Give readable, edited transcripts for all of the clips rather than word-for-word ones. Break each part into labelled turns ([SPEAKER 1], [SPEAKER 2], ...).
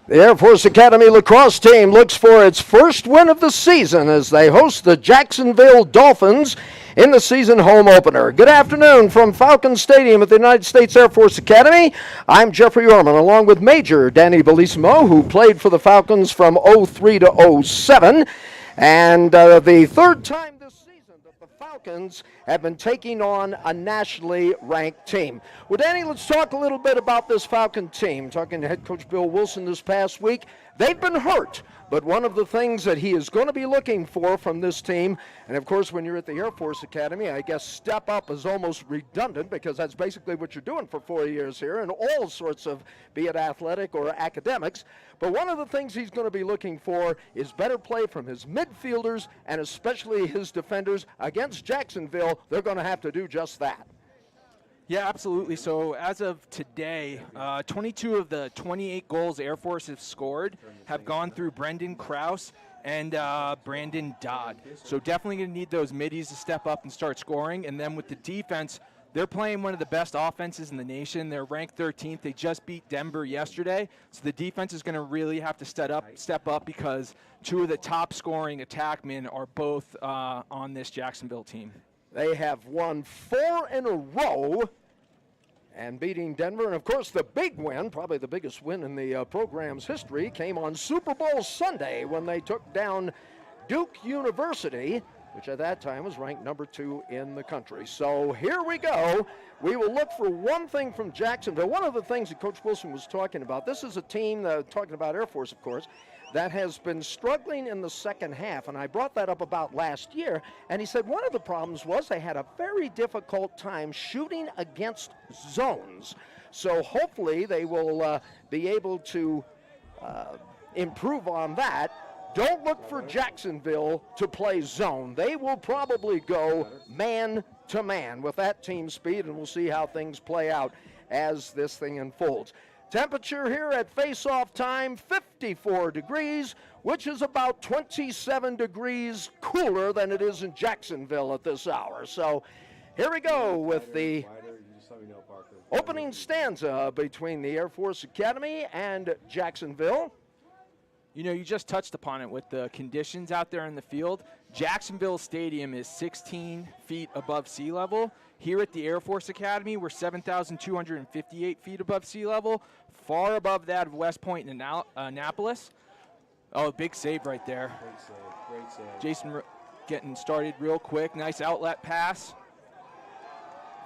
[SPEAKER 1] The Air Force Academy lacrosse team looks for its first win of the season as they host the Jacksonville Dolphins in the season home opener. Good afternoon from Falcon Stadium at the United States Air Force Academy. I'm Jeffrey Orman along with Major Danny Bellissimo, who played for the Falcons from 03 to 07. And the third time this season that the Falcons have been taking on a nationally ranked team. Well, Danny, let's talk a little bit about this Falcon team. Talking to head coach Bill Wilson this past week, they've been hurt, but one of the things that he is going to be looking for from this team, and of course when you're at the Air Force Academy, I guess step up is almost redundant because that's basically what you're doing for 4 years here in all sorts of, be it athletic or academics. But one of the things he's going to be looking for is better play from his midfielders and especially his defenders. Against Jacksonville, they're going to have to do just that.
[SPEAKER 2] Yeah, absolutely. So as of today, 22 of the 28 goals Air Force have scored have gone through Brendan Krause and Brandon Dodd. So definitely going to need those middies to step up and start scoring. And then with the defense, they're playing one of the best offenses in the nation. They're ranked 13th. They just beat Denver yesterday. So the defense is going to really have to step up because two of the top scoring attackmen are both on this Jacksonville team.
[SPEAKER 1] They have won 4 in a row and beating Denver. And, of course, the big win, probably the biggest win in the program's history, came on Super Bowl Sunday when they took down Duke University, which at that time was ranked number 2 in the country. So here we go. We will look for one thing from Jacksonville. One of the things that Coach Wilson was talking about, this is a team, talking about Air Force, of course, that has been struggling in the second half, and I brought that up about last year, and he said one of the problems was they had a very difficult time shooting against zones. So hopefully they will be able to improve on that. Don't look for Jacksonville to play zone. They will probably go man-to-man with that team speed, and we'll see how things play out as this thing unfolds. Temperature here at face-off time, 54 degrees, which is about 27 degrees cooler than it is in Jacksonville at this hour. So here we go with the opening stanza between the Air Force Academy and Jacksonville.
[SPEAKER 2] You know, you just touched upon it with the conditions out there in the field. Jacksonville Stadium is 16 feet above sea level. Here at the Air Force Academy, we're 7,258 feet above sea level, far above that of West Point and Annapolis. Oh, big save right there.
[SPEAKER 3] Great save.
[SPEAKER 2] Jason getting started real quick. Nice outlet pass.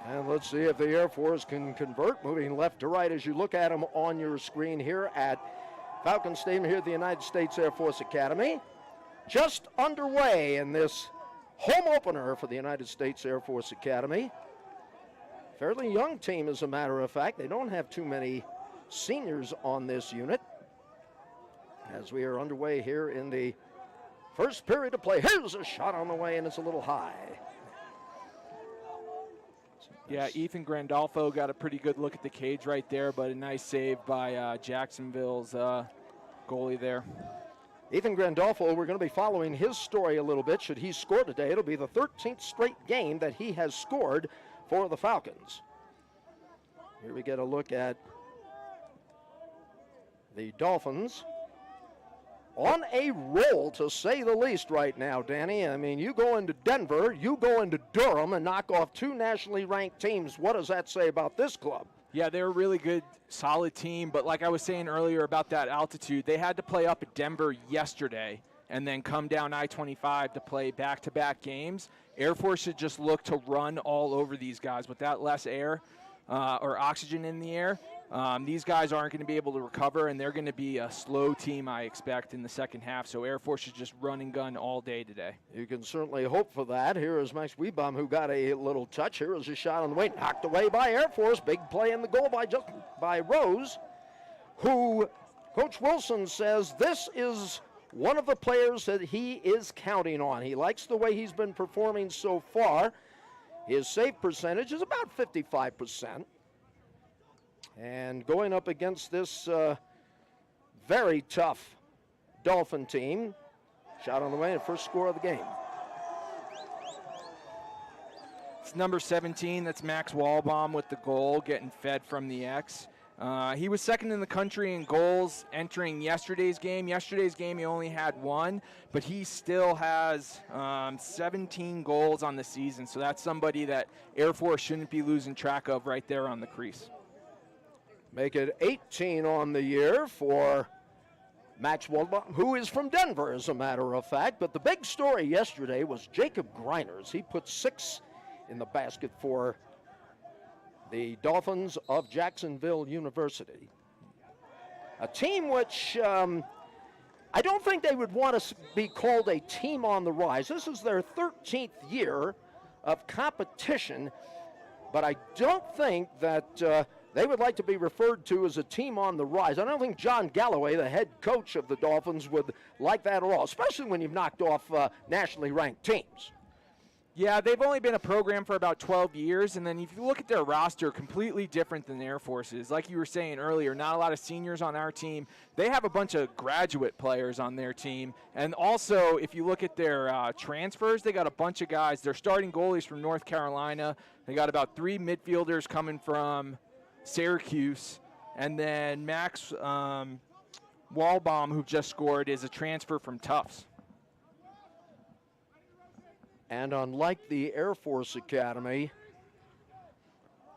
[SPEAKER 1] And let's see if the Air Force can convert, moving left to right as you look at them on your screen here at Falcon Stadium here at the United States Air Force Academy. Just underway in this home opener for the United States Air Force Academy. Fairly young team, as a matter of fact. They don't have too many seniors on this unit. As we are underway here in the first period of play. Here's a shot on the way, and it's a little high.
[SPEAKER 2] Yeah, Ethan Grandolfo got a pretty good look at the cage right there, but a nice save by Jacksonville's goalie there.
[SPEAKER 1] Ethan Grandolfo, we're going to be following his story a little bit. Should he score today, it'll be the 13th straight game that he has scored for the Falcons. Here we get a look at the Dolphins. On a roll, to say the least, right now, Danny. I mean, you go into Denver, you go into Durham and knock off 2 nationally ranked teams. What does that say about this club?
[SPEAKER 2] Yeah, they're a really good, solid team, but like I was saying earlier about that altitude, they had to play up at Denver yesterday and then come down I-25 to play back-to-back games. Air Force should just look to run all over these guys with that less air or oxygen in the air. These guys aren't going to be able to recover, and they're going to be a slow team, I expect, in the second half. So Air Force should just run and gun all day today.
[SPEAKER 1] You can certainly hope for that. Here is Max Wiebom, who got a little touch. Here is a shot on the way, knocked away by Air Force. Big play in the goal by Rose, who Coach Wilson says this is one of the players that he is counting on. He likes the way he's been performing so far. His save percentage is about 55%. And going up against this very tough Dolphin team, shot on the way and first score of the game.
[SPEAKER 2] It's number 17, that's Max Walbaum with the goal, getting fed from the X. He was second in the country in goals entering yesterday's game. Yesterday's game he only had one, but he still has 17 goals on the season. So that's somebody that Air Force shouldn't be losing track of right there on the crease.
[SPEAKER 1] Make it 18 on the year for Max Waldbaum, who is from Denver, as a matter of fact. But the big story yesterday was Jacob Griner. He put 6 in the basket for the Dolphins of Jacksonville University. A team which I don't think they would want to be called a team on the rise. This is their 13th year of competition, but I don't think that they would like to be referred to as a team on the rise. I don't think John Galloway, the head coach of the Dolphins, would like that at all, especially when you've knocked off nationally ranked teams.
[SPEAKER 2] Yeah, they've only been a program for about 12 years, and then if you look at their roster, completely different than the Air Force's. Like you were saying earlier, not a lot of seniors on our team. They have a bunch of graduate players on their team, and also if you look at their transfers, they got a bunch of guys. They're starting goalies from North Carolina. They got about 3 midfielders coming from Syracuse, and then Max Waldbaum, who just scored, is a transfer from Tufts.
[SPEAKER 1] And unlike the Air Force Academy,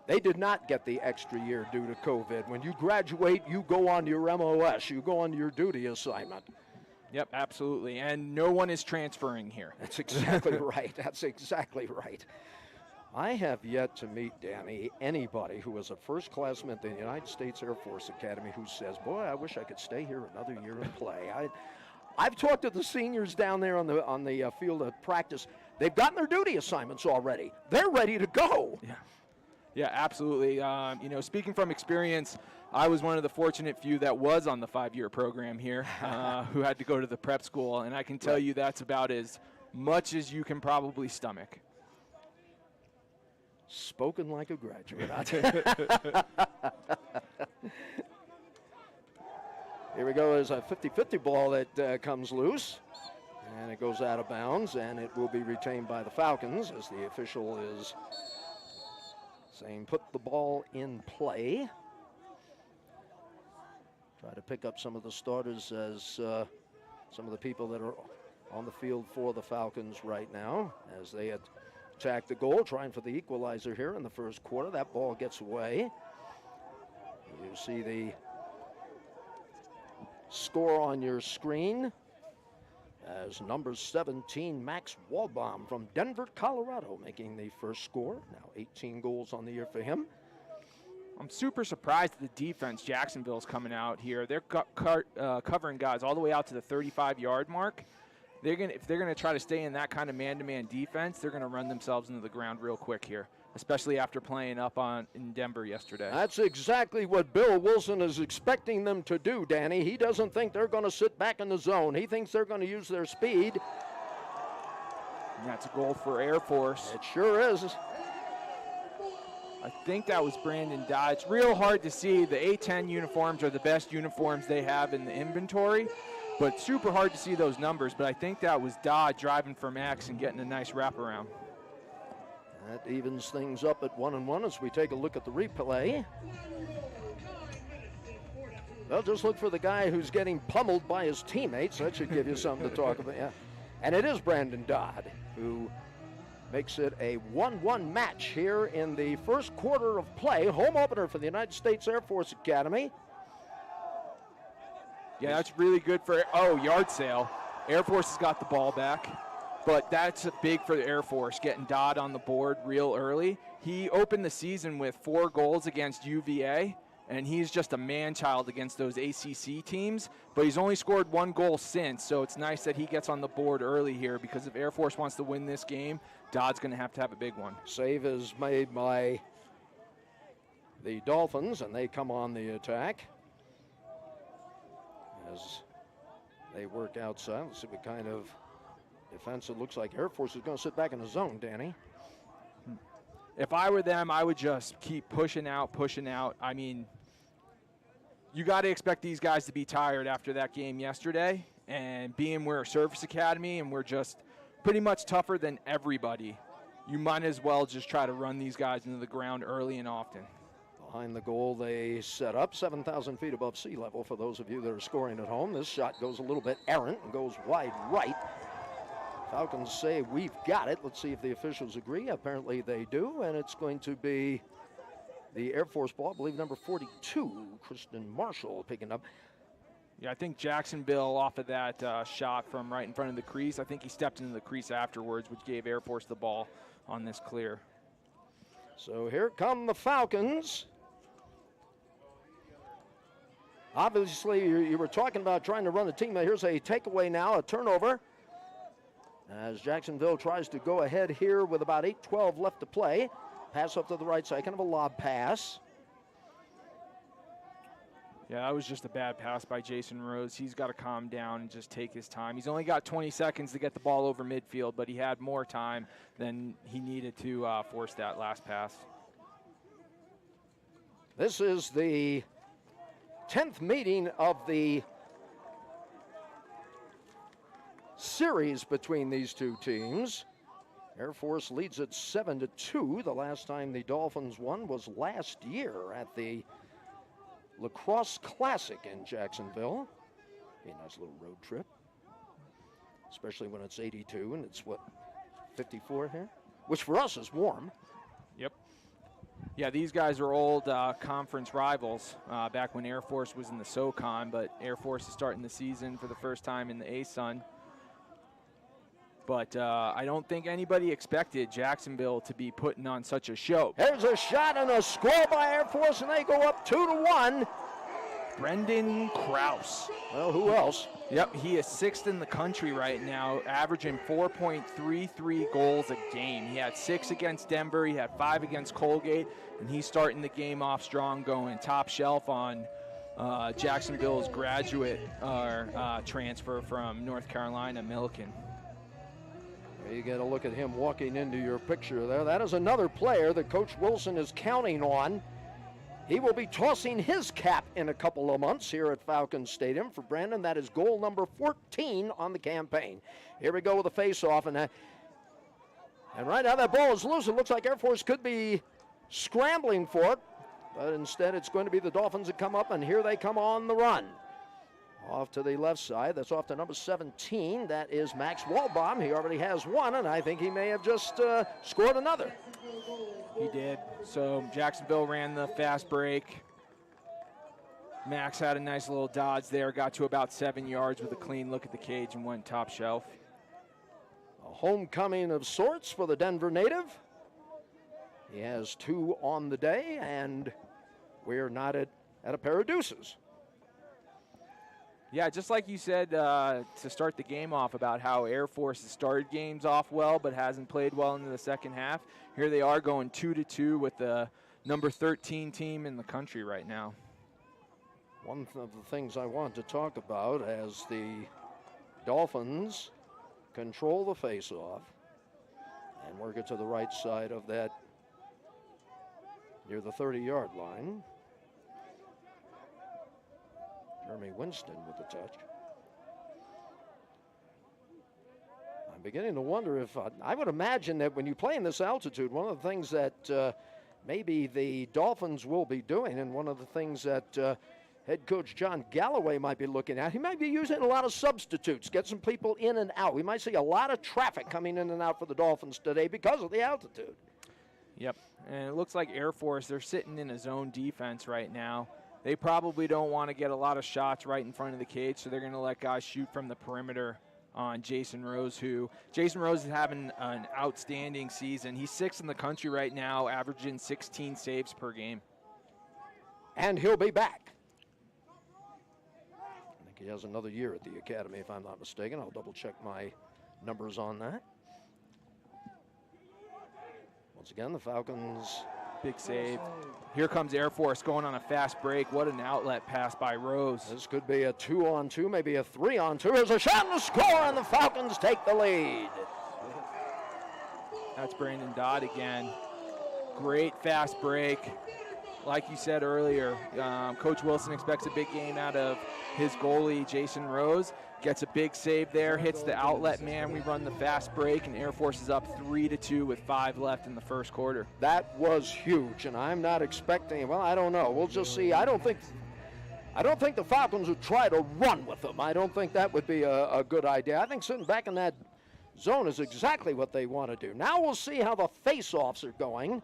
[SPEAKER 1] they did not get the extra year due to COVID. When you graduate, you go on to your MOS. You go on to your duty assignment.
[SPEAKER 2] Yep, absolutely. And no one is transferring here.
[SPEAKER 1] That's exactly right. That's exactly right. I have yet to meet, Danny, anybody who is a first-classman at the United States Air Force Academy who says, boy, I wish I could stay here another year and play. I've talked to the seniors down there on the field of practice. They've gotten their duty assignments already. They're ready to go.
[SPEAKER 2] Yeah, absolutely. Speaking from experience, I was one of the fortunate few that was on the 5-year program here who had to go to the prep school, and I can tell you that's about as much as you can probably stomach.
[SPEAKER 1] Spoken like a graduate. Here we go. There's a 50-50 ball that comes loose. And it goes out of bounds, and it will be retained by the Falcons as the official is saying put the ball in play. Try to pick up some of the starters as some of the people that are on the field for the Falcons right now as they attack the goal, trying for the equalizer here in the first quarter. That ball gets away. You see the score on your screen as number 17, Max Waldbaum from Denver, Colorado, making the first score. Now 18 goals on the year for him.
[SPEAKER 2] I'm super surprised at the defense Jacksonville's coming out here. They're covering guys all the way out to the 35-yard mark. If they're gonna try to stay in that kind of man-to-man defense, they're gonna run themselves into the ground real quick here, especially after playing up in Denver yesterday.
[SPEAKER 1] That's exactly what Bill Wilson is expecting them to do, Danny. He doesn't think they're going to sit back in the zone. He thinks they're going to use their speed.
[SPEAKER 2] And that's a goal for Air Force.
[SPEAKER 1] It sure is.
[SPEAKER 2] I think that was Brandon Dodd. It's real hard to see. The A-10 uniforms are the best uniforms they have in the inventory, but super hard to see those numbers. But I think that was Dodd driving for Max and getting a nice wraparound.
[SPEAKER 1] That evens things up at 1-1 as we take a look at the replay. Well, just look for the guy who's getting pummeled by his teammates. That should give you something to talk about. Yeah. And it is Brandon Dodd who makes it a 1-1 match here in the first quarter of play. Home opener for the United States Air Force Academy.
[SPEAKER 2] Yeah, that's really good for, yard sale. Air Force has got the ball back. But that's big for the Air Force, getting Dodd on the board real early. He opened the season with 4 goals against UVA, and he's just a man-child against those ACC teams. But he's only scored 1 goal since, so it's nice that he gets on the board early here because if Air Force wants to win this game, Dodd's going to have a big one.
[SPEAKER 1] Save is made by the Dolphins, and they come on the attack as they work outside. Let's see what kind of defense it looks like Air Force is going to sit back in the zone, Danny.
[SPEAKER 2] If I were them, I would just keep pushing out. I mean, you got to expect these guys to be tired after that game yesterday. And being we're a service academy and we're just pretty much tougher than everybody, you might as well just try to run these guys into the ground early and often.
[SPEAKER 1] Behind the goal they set up 7,000 feet above sea level for those of you that are scoring at home. This shot goes a little bit errant and goes wide right. Falcons say we've got it. Let's see if the officials agree. Apparently they do, and it's going to be the Air Force ball, I believe number 42, Kristen Marshall picking up.
[SPEAKER 2] Yeah, I think Jacksonville off of that shot from right in front of the crease. I think he stepped into the crease afterwards, which gave Air Force the ball on this clear.
[SPEAKER 1] So here come the Falcons. Obviously, you were talking about trying to run a team. Here's a takeaway now, a turnover. As Jacksonville tries to go ahead here with about 8:12 left to play. Pass up to the right side, kind of a lob pass.
[SPEAKER 2] Yeah, that was just a bad pass by Jason Rose. He's got to calm down and just take his time. He's only got 20 seconds to get the ball over midfield, but he had more time than he needed to force that last pass.
[SPEAKER 1] This is the 10th meeting of the series between these two teams. Air Force leads it 7-2. The last time the Dolphins won was last year at the Lacrosse Classic in Jacksonville. Be a nice little road trip, especially when it's 82 and it's, 54 here? Which for us is warm.
[SPEAKER 2] Yep. Yeah, these guys are old conference rivals back when Air Force was in the SoCon, but Air Force is starting the season for the first time in the ASUN. But I don't think anybody expected Jacksonville to be putting on such a show.
[SPEAKER 1] There's a shot and a score by Air Force, and they go up 2-1.
[SPEAKER 2] Brendan Krause.
[SPEAKER 1] Well, who else?
[SPEAKER 2] Yep, he is 6th in the country right now, averaging 4.33 goals a game. He had 6 against Denver, he had 5 against Colgate, and he's starting the game off strong, going top shelf on Jacksonville's graduate transfer from North Carolina, Milliken.
[SPEAKER 1] You get a look at him walking into your picture there. That is another player that Coach Wilson is counting on. He will be tossing his cap in a couple of months here at Falcons Stadium for Brandon. That is goal number 14 on the campaign. Here we go with the face-off. And right now that ball is loose. It looks like Air Force could be scrambling for it. But instead it's going to be the Dolphins that come up, and here they come on the run. Off to the left side, that's off to number 17. That is Max Walbaum. He already has one, and I think he may have just scored another.
[SPEAKER 2] He did. So Jacksonville ran the fast break. Max had a nice little dodge there, got to about 7 yards with a clean look at the cage and went top shelf.
[SPEAKER 1] A homecoming of sorts for the Denver native. He has 2 on the day, and we're not at a pair of deuces.
[SPEAKER 2] Yeah, just like you said to start the game off about how Air Force has started games off well but hasn't played well into the second half. Here they are going 2-2 with the number 13 team in the country right now.
[SPEAKER 1] One of the things I want to talk about as the Dolphins control the face-off and work it to the right side of that near the 30-yard line. Jeremy Winston with the touch. I'm beginning to wonder if, I would imagine that when you play in this altitude, one of the things that maybe the Dolphins will be doing, and one of the things that head coach John Galloway might be looking at, he might be using a lot of substitutes, get some people in and out. We might see a lot of traffic coming in and out for the Dolphins today because of the altitude.
[SPEAKER 2] Yep, and it looks like Air Force, they're sitting in a zone defense right now. They probably don't want to get a lot of shots right in front of the cage, so they're going to let guys shoot from the perimeter on Jason Rose, Jason Rose is having an outstanding season. He's 6th in the country right now, averaging 16 saves per game.
[SPEAKER 1] And he'll be back. I think he has another year at the academy, if I'm not mistaken. I'll double check my numbers on that. Once again, the Falcons.
[SPEAKER 2] Big save. Here comes Air Force going on a fast break. What an outlet pass by Rose.
[SPEAKER 1] This could be a 2-on-2, maybe a 3-on-2. Here's a shot and a score, and the Falcons take the lead.
[SPEAKER 2] That's Brandon Dodd again. Great fast break. like you said earlier, Coach Wilson expects a big game out of his goalie, Jason Rose. Gets a big save there, hits the outlet man. We run the fast break, and Air Force is up 3-2 with 5 left in the first quarter.
[SPEAKER 1] That was huge, and I'm not expecting, well, I don't know. We'll just see. I don't think the Falcons would try to run with them. I don't think that would be a good idea. I think sitting back in that zone is exactly what they want to do. Now we'll see how the face-offs are going.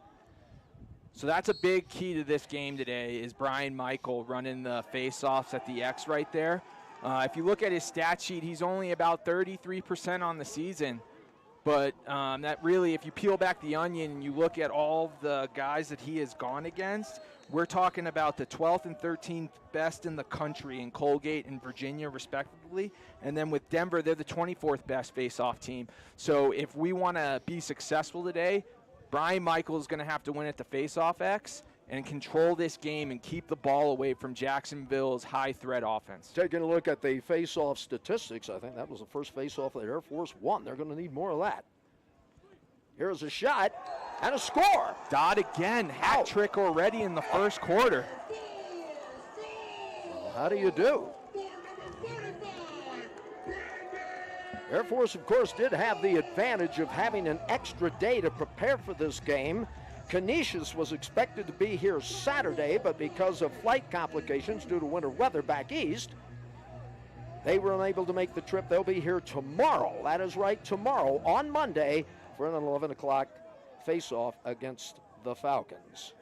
[SPEAKER 2] So that's a big key to this game today is Brian Michael running the face-offs at the X right there. If you look at his stat sheet, he's only about 33% on the season. But that really, if you peel back the onion and you look at all the guys that he has gone against, we're talking about the 12th and 13th best in the country in Colgate and Virginia, respectively. And then with Denver, they're the 24th best face-off team. So if we want to be successful today, Brian Michael is going to have to win at the face-off X and control this game and keep the ball away from Jacksonville's high-threat offense.
[SPEAKER 1] Taking a look at the face-off statistics, I think that was the first face-off that Air Force won. They're going to need more of that. Here's a shot and a score.
[SPEAKER 2] Dodd again, hat trick already in the first quarter.
[SPEAKER 1] Well, how do you do? Air Force, of course, did have the advantage of having an extra day to prepare for this game. Canisius was expected to be here Saturday, but because of flight complications due to winter weather back east, they were unable to make the trip. They'll be here tomorrow. That is right, tomorrow on Monday for an 11 o'clock face-off against the Falcons.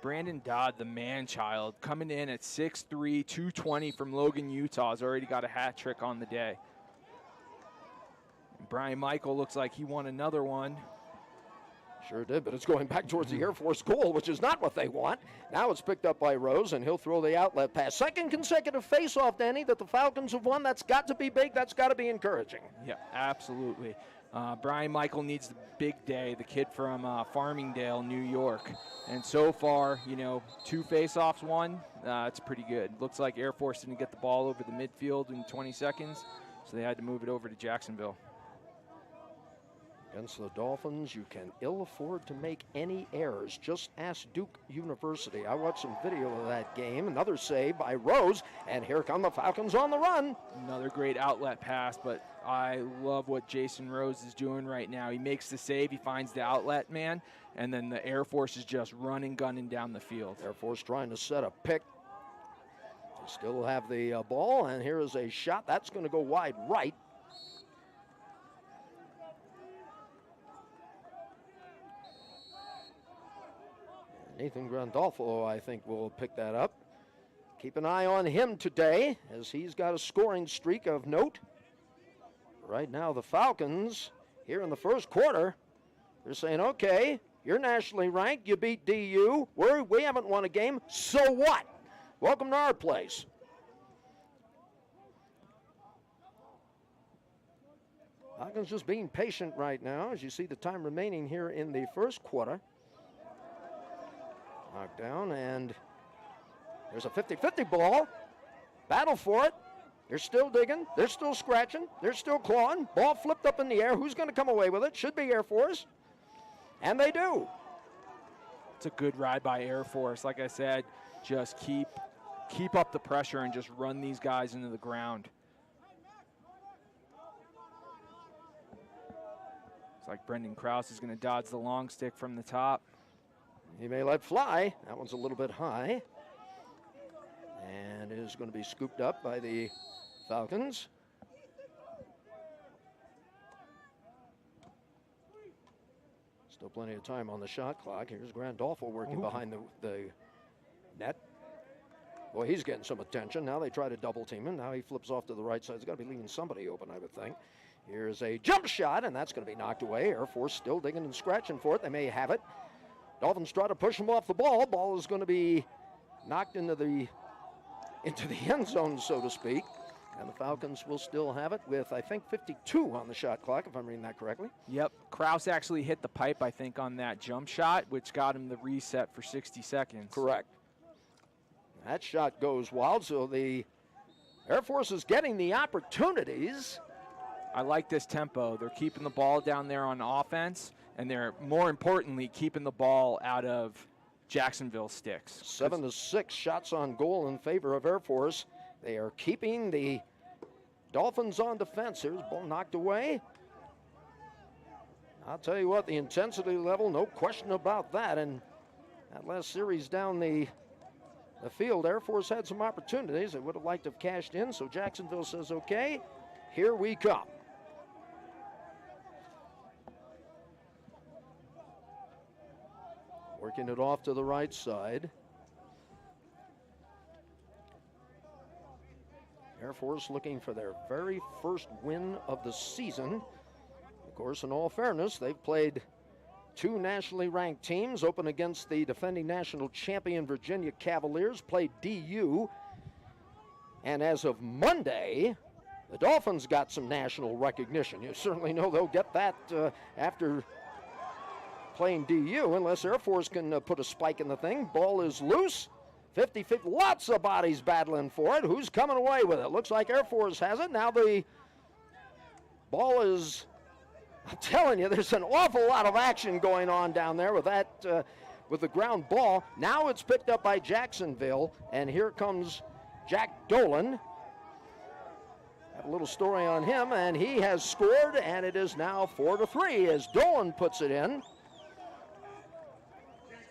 [SPEAKER 2] Brandon Dodd, the man-child, coming in at 6'3", 220 from Logan, Utah, has already got a hat trick on the day. Brian Michael looks like he won another one.
[SPEAKER 1] Sure did, but it's going back towards the Air Force goal, which is not what they want. Now it's picked up by Rose, and he'll throw the outlet pass. Second consecutive face-off, Danny, that the Falcons have won. That's got to be big. That's got to be encouraging.
[SPEAKER 2] Yeah, absolutely. Brian Michael needs the big day, the kid from Farmingdale, New York. And so far, 2 face-offs won. It's pretty good. Looks like Air Force didn't get the ball over the midfield in 20 seconds, so they had to move it over to Jacksonville.
[SPEAKER 1] Against the Dolphins, you can ill afford to make any errors. Just ask Duke University. I watched some video of that game. Another save by Rose, and here come the Falcons on the run.
[SPEAKER 2] Another great outlet pass, but I love what Jason Rose is doing right now. He makes the save, he finds the outlet man, and then the Air Force is just running, gunning down the field.
[SPEAKER 1] Air Force trying to set a pick. They still have the ball, and here is a shot. That's going to go wide right. Nathan Grandolfo, I think, will pick that up. Keep an eye on him today, as he's got a scoring streak of note. Right now, the Falcons, here in the first quarter, they're saying, okay, you're nationally ranked, you beat DU, we haven't won a game, so what? Welcome to our place. Falcons just being patient right now, as you see the time remaining here in the first quarter. Knocked down, and there's a 50-50 ball. Battle for it. They're still digging. They're still scratching. They're still clawing. Ball flipped up in the air. Who's going to come away with it? Should be Air Force. And they do.
[SPEAKER 2] It's a good ride by Air Force. Like I said, just keep up the pressure and just run these guys into the ground. It's like Brendan Krause is going to dodge the long stick from the top.
[SPEAKER 1] He may let fly. That one's a little bit high. And it is going to be scooped up by the Falcons. Still plenty of time on the shot clock. Here's Grandolfo working behind the net. Boy, he's getting some attention. Now they try to double team him. Now he flips off to the right side. He's got to be leaving somebody open, I would think. Here's a jump shot, and that's going to be knocked away. Air Force still digging and scratching for it. They may have it. Dolphins try to push him off the ball. Ball is going to be knocked into the end zone, so to speak. And the Falcons will still have it with, I think, 52 on the shot clock, if I'm reading that correctly.
[SPEAKER 2] Yep. Krause actually hit the pipe, I think, on that jump shot, which got him the reset for 60 seconds.
[SPEAKER 1] Correct. That shot goes wild, so the Air Force is getting the opportunities.
[SPEAKER 2] I like this tempo. They're keeping the ball down there on offense, and they're, more importantly, keeping the ball out of Jacksonville sticks.
[SPEAKER 1] 7-6 shots on goal in favor of Air Force. They are keeping the Dolphins on defense. Here's the ball knocked away. I'll tell you what, the intensity level, no question about that. And that last series down the field, Air Force had some opportunities. They would have liked to have cashed in, so Jacksonville says, okay, here we come. Working it off to the right side. Air Force looking for their very first win of the season. Of course, in all fairness, they've played two nationally ranked teams, open against the defending national champion Virginia Cavaliers, played DU. And as of Monday, the Dolphins got some national recognition. You certainly know they'll get that after playing DU, unless Air Force can put a spike in the thing. Ball is loose. 50-50, lots of bodies battling for it. Who's coming away with it? Looks like Air Force has it. Now the ball is, I'm telling you, there's an awful lot of action going on down there with that, with the ground ball. Now it's picked up by Jacksonville, and here comes Jack Dolan. Have a little story on him, and he has scored, and it is now 4-3 as Dolan puts it in.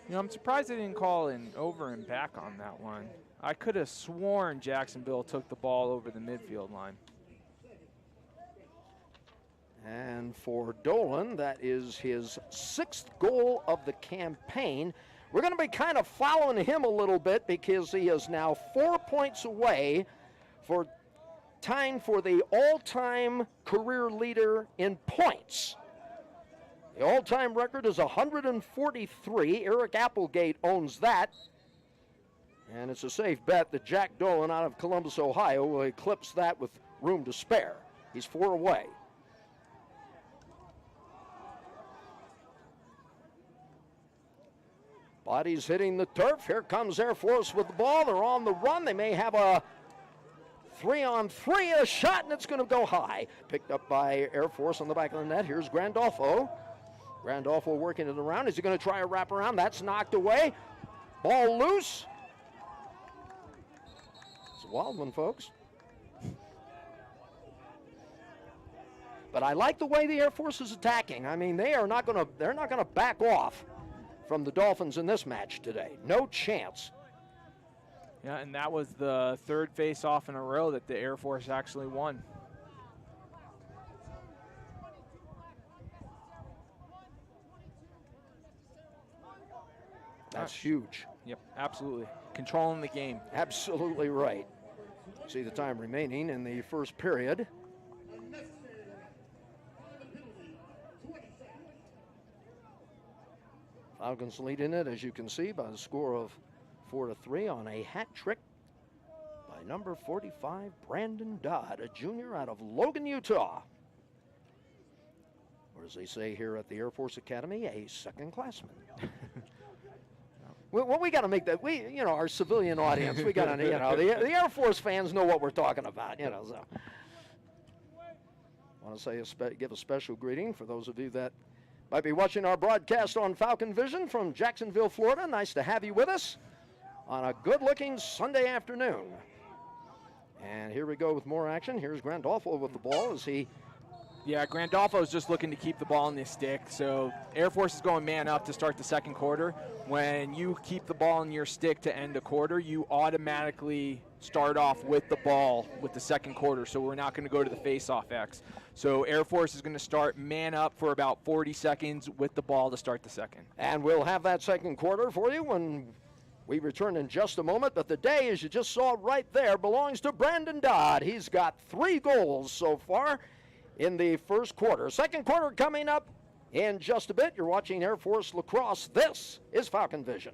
[SPEAKER 2] You know, I'm surprised they didn't call an over and back on that one. I could have sworn Jacksonville took the ball over the midfield line.
[SPEAKER 1] And for Dolan, that is his 6th goal of the campaign. We're going to be kind of following him a little bit because he is now 4 points away for tying for the all-time career leader in points. The all-time record is 143. Eric Applegate owns that. And it's a safe bet that Jack Dolan out of Columbus, Ohio will eclipse that with room to spare. He's 4 away. Bodies hitting the turf. Here comes Air Force with the ball. They're on the run. They may have a 3-on-3, a shot, and it's going to go high. Picked up by Air Force on the back of the net. Here's Grandolfo. Grandolfo working it around. Is he going to try a wraparound? That's knocked away. Ball loose. It's a wild one, folks. But I like the way the Air Force is attacking. I mean, they're not going to back off from the Dolphins in this match today. No chance.
[SPEAKER 2] Yeah, and that was the 3rd face-off in a row that the Air Force actually won.
[SPEAKER 1] That's huge.
[SPEAKER 2] Yep, absolutely. Controlling the game.
[SPEAKER 1] Absolutely right. See the time remaining in the first period. Falcons leading it, as you can see, by the score of 4-3 on a hat trick by number 45, Brandon Dodd, a junior out of Logan, Utah. Or as they say here at the Air Force Academy, a second-classman. Well, we got to make that, our civilian audience, we got to, the Air Force fans know what we're talking about, so. I want to say, give a special greeting for those of you that might be watching our broadcast on Falcon Vision from Jacksonville, Florida. Nice to have you with us on a good-looking Sunday afternoon. And here we go with more action. Here's Grandolfo with the ball as he...
[SPEAKER 2] Yeah, Grandolfo is just looking to keep the ball in the stick. So Air Force is going man up to start the second quarter. When you keep the ball in your stick to end a quarter, you automatically start off with the ball with the second quarter. So we're not going to go to the face-off X. So Air Force is going to start man up for about 40 seconds with the ball to start the second.
[SPEAKER 1] And we'll have that second quarter for you when we return in just a moment. But the day, as you just saw right there, belongs to Brandon Dodd. He's got 3 goals so far in the first quarter. Second quarter coming up in just a bit. You're watching Air Force Lacrosse. This is Falcon Vision.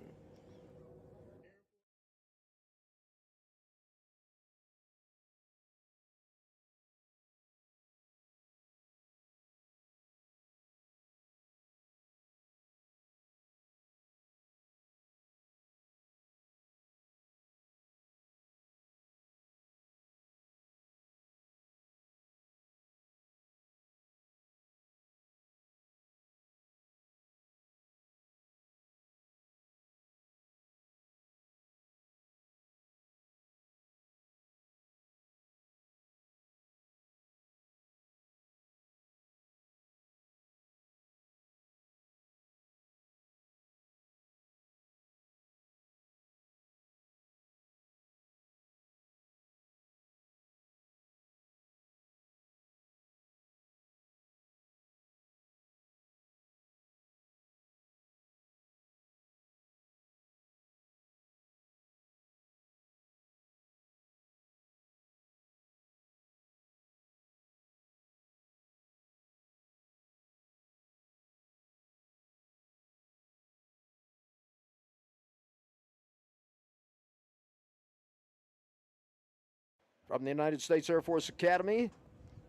[SPEAKER 1] from the United States Air Force Academy,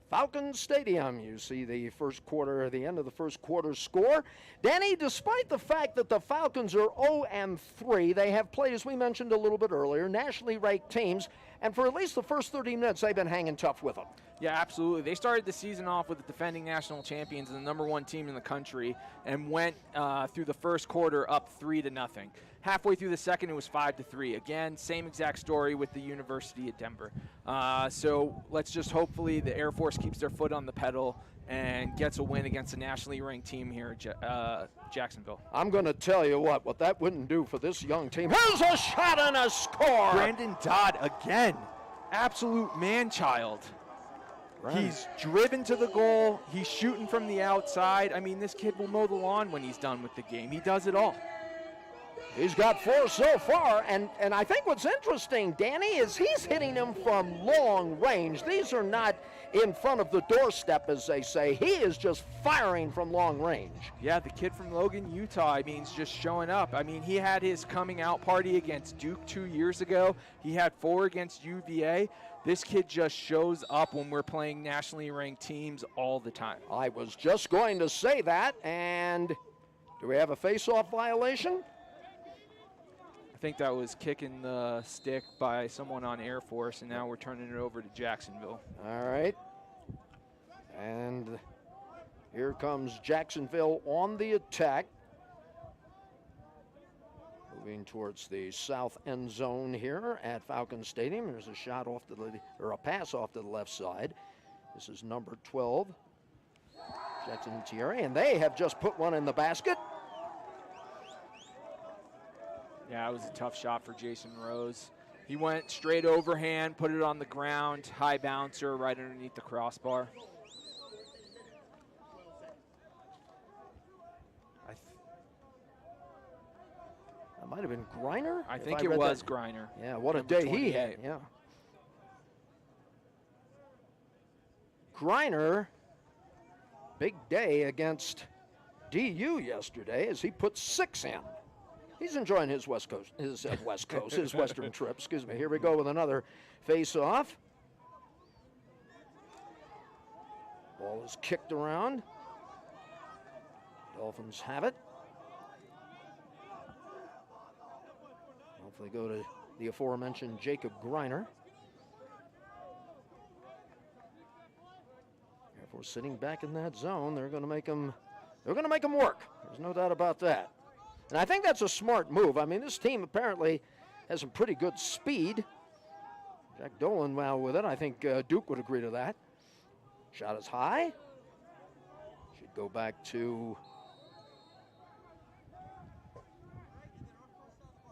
[SPEAKER 1] Falcon Stadium. You see the first quarter, the end of the first quarter score. Danny, despite the fact that the Falcons are 0-3, they have played, as we mentioned a little bit earlier, nationally ranked teams, and for at least the first 30 minutes, they've been hanging tough with them.
[SPEAKER 2] Yeah, absolutely. They started the season off with the defending national champions and the #1 team in the country, and went through the first quarter up 3-0. Halfway through the second, it was 5-3. Again, same exact story with the University of Denver. So let's just hopefully the Air Force keeps their foot on the pedal and gets a win against a nationally ranked team here at Jacksonville.
[SPEAKER 1] I'm going to tell you what that wouldn't do for this young team. Here's a shot and a score.
[SPEAKER 2] Brandon Dodd again, absolute man-child.
[SPEAKER 1] Right.
[SPEAKER 2] He's driven to the goal. He's shooting from the outside. I mean, this kid will mow the lawn when he's done with the game. He does it all.
[SPEAKER 1] He's got 4 so far, and I think what's interesting, Danny, is he's hitting them from long range. These are not in front of the doorstep, as they say. He is just firing from long range.
[SPEAKER 2] Yeah, the kid from Logan, Utah, I mean, he's just showing up. I mean, he had his coming out party against Duke 2 years ago. He had 4 against UVA. This kid just shows up when we're playing nationally ranked teams all the time.
[SPEAKER 1] I was just going to say that, and do we have a face-off violation?
[SPEAKER 2] I think that was kicking the stick by someone on Air Force, and now we're turning it over to Jacksonville.
[SPEAKER 1] All right. And here comes Jacksonville on the attack. Moving towards the south end zone here at Falcon Stadium. There's a shot off to a pass off to the left side. This is number 12, Jackson Thierry, and they have just put one in the basket.
[SPEAKER 2] Yeah, it was a tough shot for Jason Rose. He went straight overhand, put it on the ground, high bouncer right underneath the crossbar.
[SPEAKER 1] That might have been Griner.
[SPEAKER 2] I think it was Griner.
[SPEAKER 1] Yeah, what
[SPEAKER 2] Number
[SPEAKER 1] a day
[SPEAKER 2] 28.
[SPEAKER 1] he had. Yeah. Griner, big day against DU yesterday as he put 6 in. He's enjoying his his Western trip. Excuse me. Here we go with another face-off. Ball is kicked around. Dolphins have it. Hopefully go to the aforementioned Jacob Griner. Air Force sitting back in that zone. They're going to make him work. There's no doubt about that. And I think that's a smart move. I mean, this team apparently has some pretty good speed. Jack Dolan well with it. I think Duke would agree to that. Shot is high. Should go back to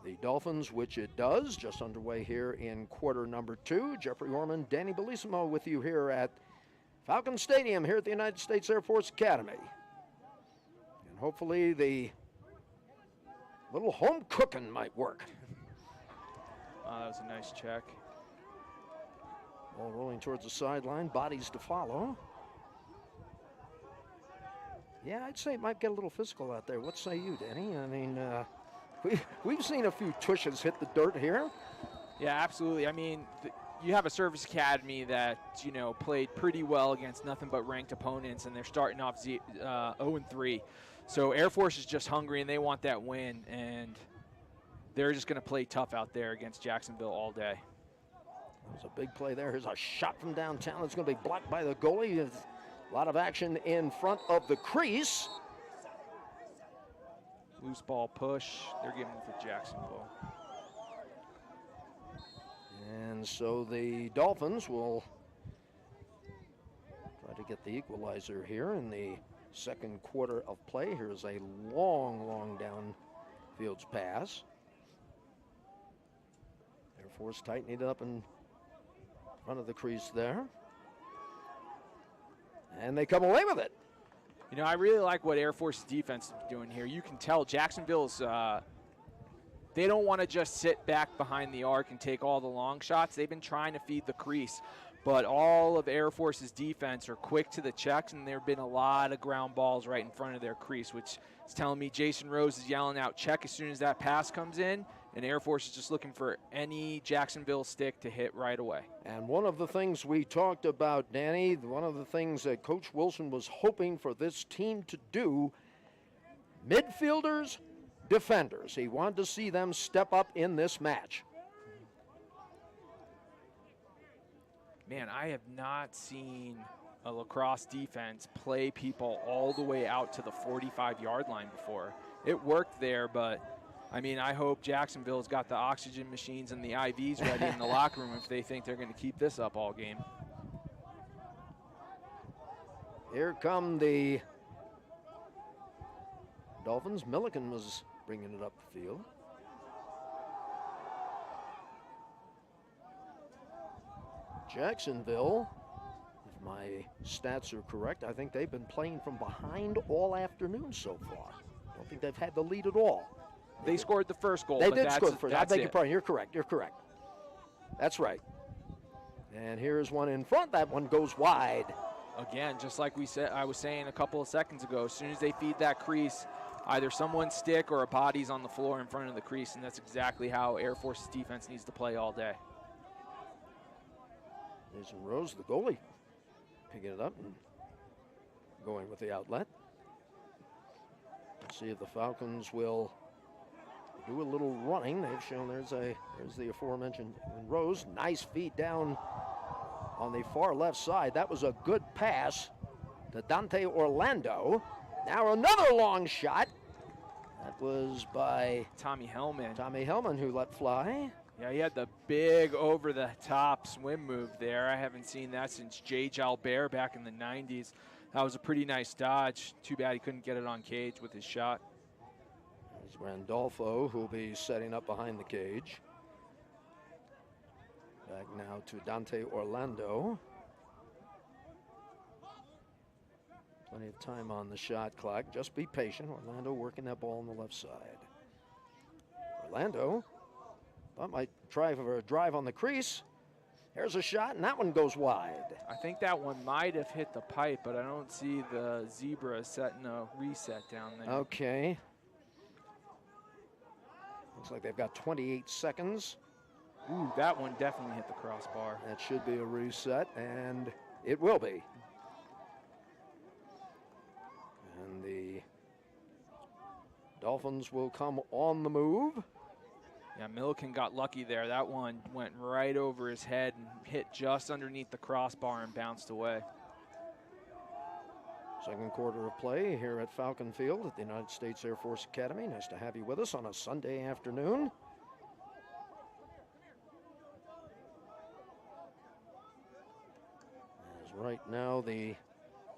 [SPEAKER 1] the Dolphins, which it does. Just underway here in quarter number 2. Jeffrey Orman, Danny Bellissimo with you here at Falcon Stadium here at the United States Air Force Academy. And hopefully the little home cooking might work.
[SPEAKER 2] That was a nice check.
[SPEAKER 1] Ball rolling towards the sideline, bodies to follow. Yeah, I'd say it might get a little physical out there. What say you, Danny? I mean, we've seen a few tushes hit the dirt here.
[SPEAKER 2] Yeah, absolutely. I mean, you have a service academy that, played pretty well against nothing but ranked opponents, and they're starting off 0-3. So Air Force is just hungry, and they want that win, and they're just going to play tough out there against Jacksonville all day.
[SPEAKER 1] There's a big play there. Here's a shot from downtown that's going to be blocked by the goalie. There's a lot of action in front of the crease.
[SPEAKER 2] Loose ball push. They're giving it to Jacksonville.
[SPEAKER 1] And so the Dolphins will try to get the equalizer here in the second quarter of play. Here's a long downfields pass. Air Force tightening it up in front of the crease there. And they come away with it.
[SPEAKER 2] I really like what Air Force's defense is doing here. You can tell Jacksonville's, they don't want to just sit back behind the arc and take all the long shots. They've been trying to feed the crease. But all of Air Force's defense are quick to the checks, and there have been a lot of ground balls right in front of their crease, which is telling me Jason Rose is yelling out check as soon as that pass comes in, and Air Force is just looking for any Jacksonville stick to hit right away.
[SPEAKER 1] And one of the things we talked about, Danny, one of the things that Coach Wilson was hoping for this team to do, midfielders, defenders. He wanted to see them step up in this match.
[SPEAKER 2] Man, I have not seen a Lacrosse defense play people all the way out to the 45-yard line before. It worked there, but I mean, I hope Jacksonville's got the oxygen machines and the IVs ready in the locker room if they think they're going to keep this up all game.
[SPEAKER 1] Here come the Dolphins. Milliken was bringing it up the field. Jacksonville, if my stats are correct, I think they've been playing from behind all afternoon so far. I don't think they've had the lead at all.
[SPEAKER 2] They scored the first goal.
[SPEAKER 1] They
[SPEAKER 2] but
[SPEAKER 1] did score the first. I beg your
[SPEAKER 2] it.
[SPEAKER 1] pardon. You're correct. You're correct. That's right. And here's one in front. That one goes wide.
[SPEAKER 2] Again, just like I was saying a couple of seconds ago, as soon as they feed that crease, either someone's stick or a body's on the floor in front of the crease, and that's exactly how Air Force's defense needs to play all day.
[SPEAKER 1] Jason Rose, the goalie, picking it up and going with the outlet. Let's see if the Falcons will do a little running. They've shown there's the aforementioned Rose. Nice feed down on the far left side. That was a good pass to Dante Orlando. Now another long shot. That was by
[SPEAKER 2] Tommy Hellman.
[SPEAKER 1] Tommy Hellman, who let fly.
[SPEAKER 2] Yeah, he had the big over-the-top swim move there. I haven't seen that since Jay Jalbert back in the 90s. That was a pretty nice dodge. Too bad he couldn't get it on cage with his shot.
[SPEAKER 1] There's Randolfo, who'll be setting up behind the cage. Back now to Dante Orlando. Plenty of time on the shot clock. Just be patient. Orlando working that ball on the left side. Orlando might try for a drive on the crease. Here's a shot, and that one goes wide.
[SPEAKER 2] I think that one might have hit the pipe, but I don't see the zebra setting a reset down there.
[SPEAKER 1] Okay. Looks like they've got 28 seconds.
[SPEAKER 2] Ooh, that one definitely hit the crossbar.
[SPEAKER 1] That should be a reset, and it will be. And the Dolphins will come on the move.
[SPEAKER 2] Yeah, Milliken got lucky there. That one went right over his head and hit just underneath the crossbar and bounced away.
[SPEAKER 1] Second quarter of play here at Falcon Field at the United States Air Force Academy. Nice to have you with us on a Sunday afternoon. As right now the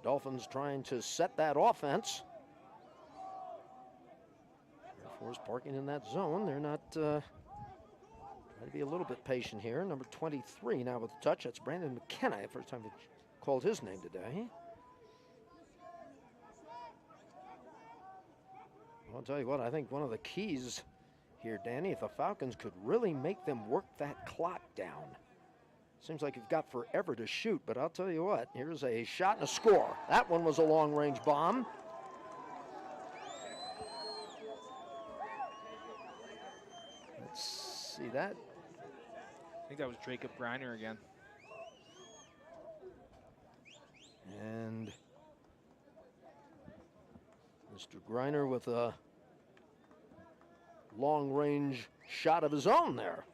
[SPEAKER 1] Dolphins trying to set that offense. Air Force parking in that zone. They're not trying to be a little bit patient here. Number 23 now with the touch. That's Brandon Mckenna. First time we called his name today. I'll tell you what, I think one of the keys here, Danny, if the Falcons could really make them work that clock down. Seems like you've got forever to shoot, but I'll tell you what, here's a shot and a score. That one was a long-range bomb. Let's see that.
[SPEAKER 2] I think that was Jacob Griner again.
[SPEAKER 1] And Mr. Griner with a long-range shot of his own there.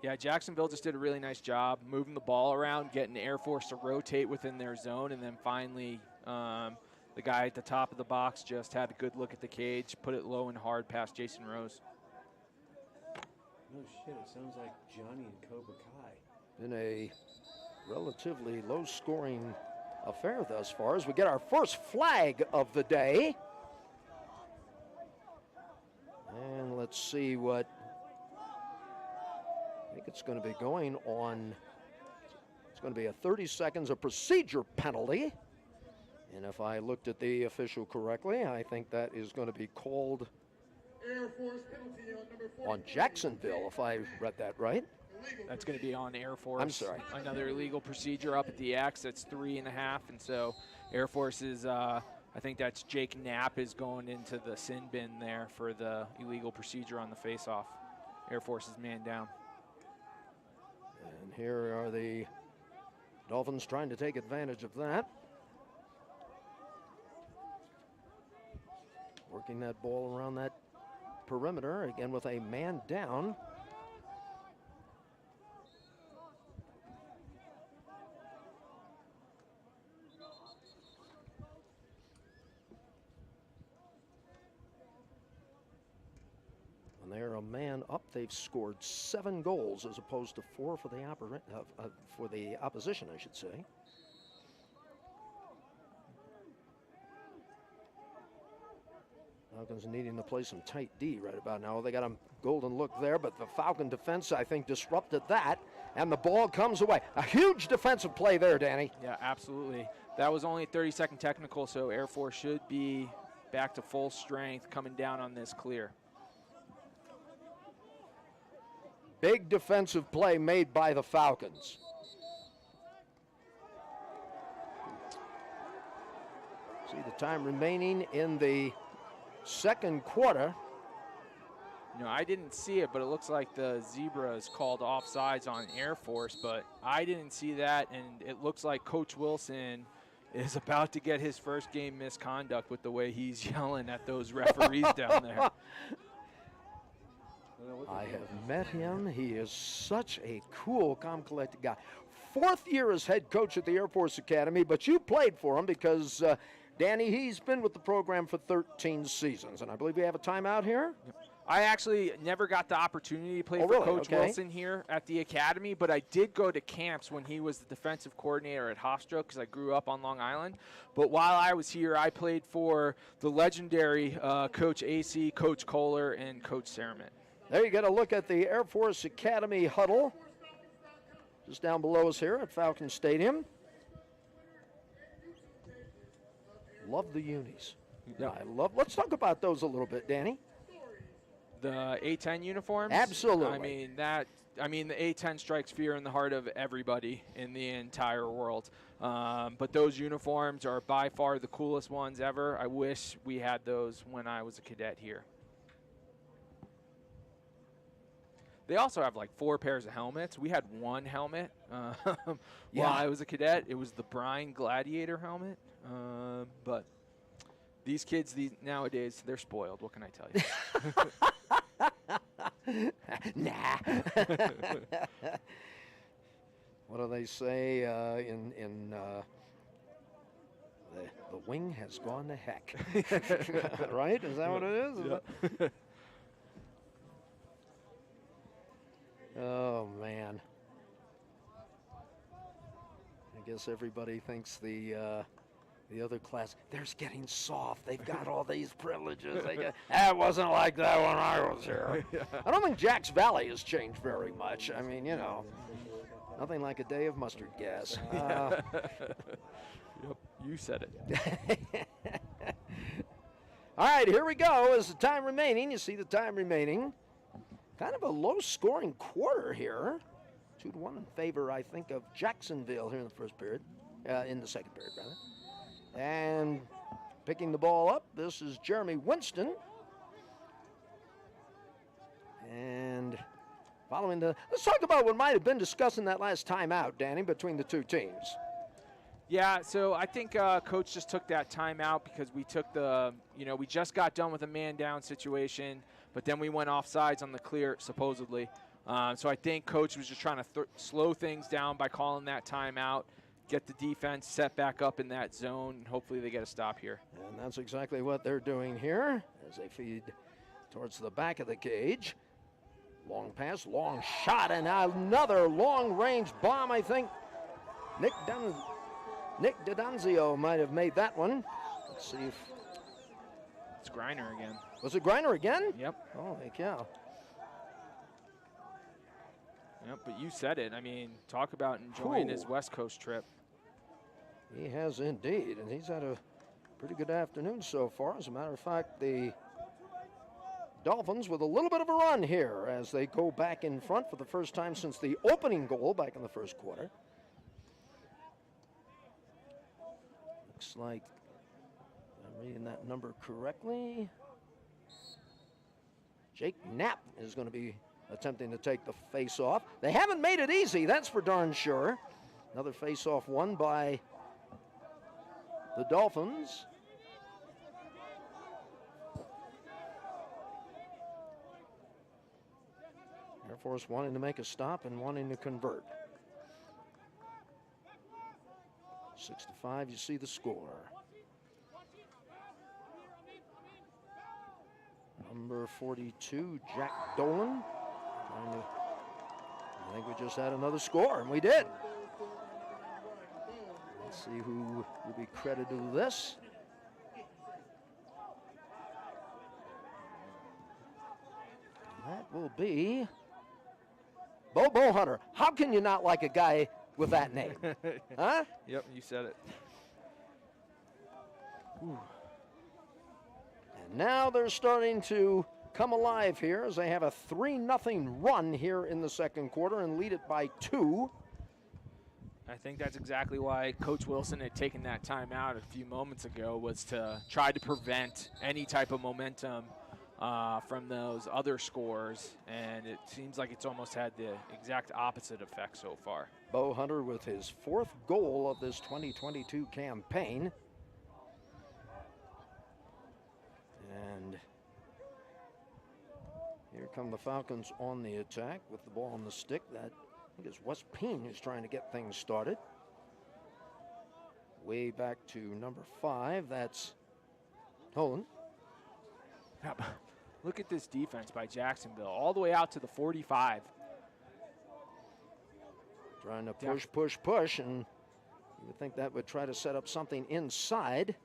[SPEAKER 2] Yeah, Jacksonville just did a really nice job moving the ball around, getting Air Force to rotate within their zone, and then finally the guy at the top of the box just had a good look at the cage, put it low and hard past Jason Rose.
[SPEAKER 3] No shit, it sounds like Johnny and Cobra Kai.
[SPEAKER 1] Been a relatively low-scoring affair thus far as we get our first flag of the day. And let's see what, I think it's going to be going on. It's going to be a 30 seconds of procedure penalty. And if I looked at the official correctly, I think that is going to be called
[SPEAKER 4] Air Force penalty on number 4.
[SPEAKER 1] on Jacksonville, if I read that right.
[SPEAKER 2] That's going to be on Air Force.
[SPEAKER 1] I'm sorry.
[SPEAKER 2] Another illegal procedure up at the X. That's 3.5, and so Air Force is I think that's Jake Knapp is going into the sin bin there for the illegal procedure on the faceoff. Air Force is man down.
[SPEAKER 1] And here are the Dolphins trying to take advantage of that. Working that ball around that perimeter, again with a man down. And they're a man up. They've scored 7 goals as opposed to 4 for the opposition, I should say. Falcons needing to play some tight D right about now. They got a golden look there, but the Falcon defense, I think, disrupted that, and the ball comes away. A huge defensive play there, Danny.
[SPEAKER 2] Yeah, absolutely. That was only a 30-second technical, so Air Force should be back to full strength coming down on this clear.
[SPEAKER 1] Big defensive play made by the Falcons. See the time remaining in the second quarter.
[SPEAKER 2] No, I didn't see it, but it looks like the Zebras called offsides on Air Force, but I didn't see that, and it looks like Coach Wilson is about to get his first game misconduct with the way he's yelling at those referees down there.
[SPEAKER 1] I have met him. He is such a cool, calm, collected guy. 4th year as head coach at the Air Force Academy, but you played for him because Danny, he's been with the program for 13 seasons, and I believe we have a timeout here.
[SPEAKER 2] I actually never got the opportunity to play for
[SPEAKER 1] really?
[SPEAKER 2] Coach
[SPEAKER 1] Okay.
[SPEAKER 2] Wilson here at the academy, but I did go to camps when he was the defensive coordinator at Hofstra because I grew up on Long Island. But while I was here, I played for the legendary Coach AC, Coach Kohler, and Coach Sermon.
[SPEAKER 1] There you get a look at the Air Force Academy huddle just down below us here at Falcon Stadium. Love the unis.
[SPEAKER 2] Yeah.
[SPEAKER 1] Let's talk about those a little bit, Danny.
[SPEAKER 2] The A-10 uniforms?
[SPEAKER 1] Absolutely.
[SPEAKER 2] I mean, the A-10 strikes fear in the heart of everybody in the entire world. But those uniforms are by far the coolest ones ever. I wish we had those when I was a cadet here. They also have like 4 pairs of helmets. We had 1 helmet while I was a cadet. It was the Brine Gladiator helmet. But these kids nowadays, they're spoiled. What can I tell you?
[SPEAKER 1] Nah. What do they say the wing has gone to heck. Right? Is that what it is?
[SPEAKER 2] Yeah.
[SPEAKER 1] Oh, man. I guess everybody thinks the other class, they're getting soft. They've got all these privileges. That wasn't like that when I was here. Yeah. I don't think Jack's Valley has changed very much. I mean, nothing like a day of mustard gas.
[SPEAKER 2] Yep, you said it.
[SPEAKER 1] All right, here we go. As the time remaining, you see the time remaining. Kind of a low-scoring quarter here. 2-1 in favor, I think, of Jacksonville here in the first period. In the second period, rather. And picking the ball up, this is Jeremy Winston. And following let's talk about what might have been discussed in that last timeout, Danny, between the two teams.
[SPEAKER 2] Yeah, so I think Coach just took that timeout because we took we just got done with a man-down situation, but then we went offsides on the clear, supposedly. So I think Coach was just trying to slow things down by calling that timeout, get the defense set back up in that zone, and hopefully they get a stop here.
[SPEAKER 1] And that's exactly what they're doing here as they feed towards the back of the cage. Long pass, long shot, and another long-range bomb, I think. Nick D'Annunzio might have made that one. Let's see if...
[SPEAKER 2] It's Griner again.
[SPEAKER 1] Was it Griner again?
[SPEAKER 2] Yep.
[SPEAKER 1] Holy cow.
[SPEAKER 2] Yep, but you said it. I mean, talk about enjoying his West Coast trip.
[SPEAKER 1] He has indeed, and he's had a pretty good afternoon so far. As a matter of fact, the Dolphins with a little bit of a run here as they go back in front for the first time since the opening goal back in the first quarter. Looks like Reading that number correctly. Jake Knapp is going to be attempting to take the face-off. They haven't made it easy, that's for darn sure. Another face-off won by the Dolphins. Air Force wanting to make a stop and wanting to convert. 6-5, you see the score. Number 42, Jack Dolan. I think we just had another score, and we did. Let's see who will be credited to this. That will be Bo Hunter. How can you not like a guy with that name? Huh?
[SPEAKER 2] Yep, you said it.
[SPEAKER 1] Ooh. And now they're starting to come alive here as they have a 3-0 run here in the second quarter and lead it by 2.
[SPEAKER 2] I think that's exactly why Coach Wilson had taken that time out a few moments ago, was to try to prevent any type of momentum from those other scores, and it seems like it's almost had the exact opposite effect so far.
[SPEAKER 1] Bo Hunter with his 4th goal of this 2022 campaign. And here come the Falcons on the attack with the ball on the stick. That, I think it's Wes Peen who's trying to get things started. Way back to number 5, that's Holland.
[SPEAKER 2] Look at this defense by Jacksonville, all the way out to the 45.
[SPEAKER 1] Trying to push, and you would think that would try to set up something inside.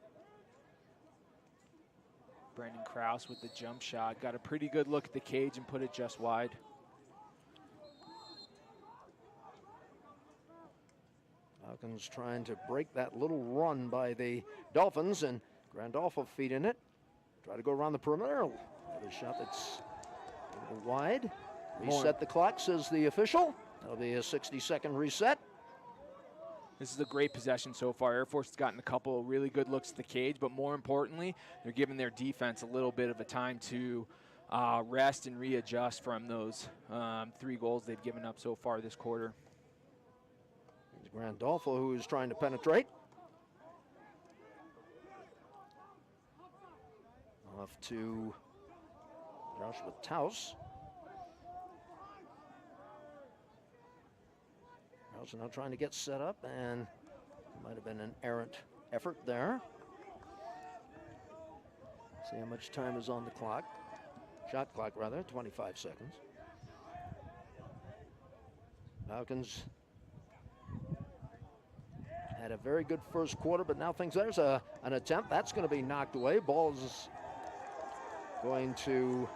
[SPEAKER 2] Brandon Krause with the jump shot. Got a pretty good look at the cage and put it just wide.
[SPEAKER 1] Falcons trying to break that little run by the Dolphins, and Grandolfo feet in it. Try to go around the perimeter. Another shot that's a little wide. Reset the clock, says the official. That'll be a 60-second reset.
[SPEAKER 2] This is a great possession so far. Air Force has gotten a couple of really good looks at the cage, but more importantly, they're giving their defense a little bit of a time to rest and readjust from those 3 goals they've given up so far this quarter.
[SPEAKER 1] It's Grandolfo who is trying to penetrate. Off to Joshua Taus. Also now trying to get set up, and might have been an errant effort there. See how much time is on the clock. Shot clock, rather, 25 seconds. Falcons had a very good first quarter, but now there's an attempt. That's going to be knocked away. Ball's going to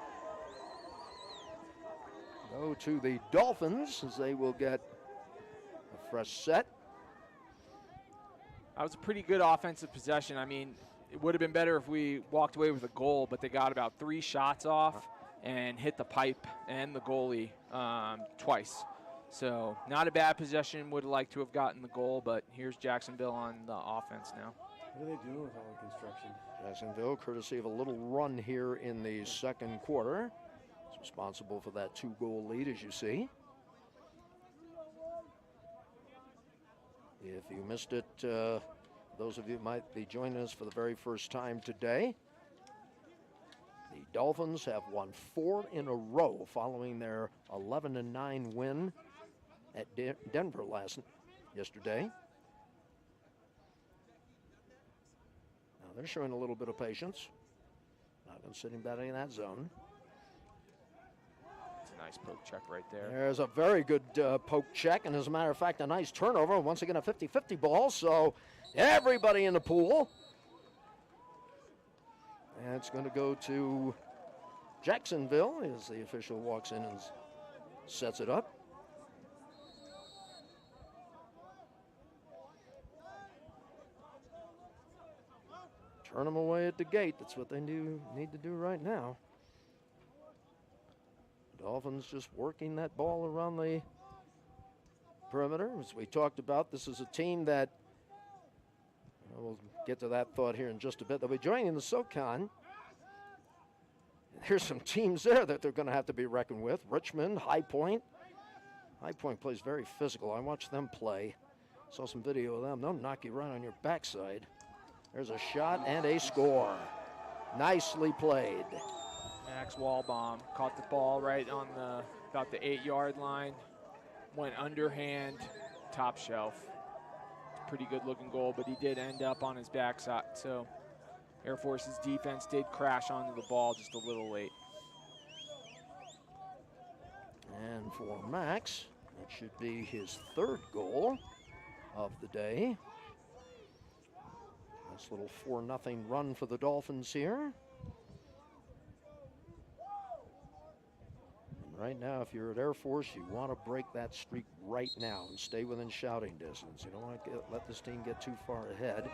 [SPEAKER 1] go to the Dolphins as they will get a fresh set.
[SPEAKER 2] That was a pretty good offensive possession. I mean, it would have been better if we walked away with a goal, but they got about 3 shots off and hit the pipe and the goalie twice. So not a bad possession. Would have liked to have gotten the goal, but here's Jacksonville on the offense now.
[SPEAKER 3] What are they doing with all the construction?
[SPEAKER 1] Jacksonville, courtesy of a little run here in the second quarter, is responsible for that 2-goal lead, as you see. If you missed it, those of you who might be joining us for the very first time today, the Dolphins have won 4 in a row following their 11-9 win at Denver yesterday. Now they're showing a little bit of patience. Falcons sitting back in that zone.
[SPEAKER 2] It's a nice poke check right there.
[SPEAKER 1] There's a very good poke check, and as a matter of fact, a nice turnover. Once again, a 50-50 ball, so everybody in the pool. And it's going to go to Jacksonville as the official walks in and sets it up. Turn them away at the gate. That's what they need to do right now. Dolphins just working that ball around the perimeter. As we talked about, this is a team that We'll get to that thought here in just a bit. They'll be joining the SoCon. There's some teams there that they're going to have to be reckoned with. Richmond, High Point. High Point plays very physical. I watched them play. Saw some video of them. They'll knock you right on your backside. There's a shot and a score. Nicely played.
[SPEAKER 2] Max Walbaum caught the ball right on about the 8-yard line. Went underhand, top shelf. Pretty good looking goal, but he did end up on his backside. So Air Force's defense did crash onto the ball just a little late.
[SPEAKER 1] And for Max, that should be his 3rd goal of the day. Nice little 4-0 run for the Dolphins here. And right now, if you're at Air Force, you want to break that streak right now and stay within shouting distance. You don't want to let this team get too far ahead.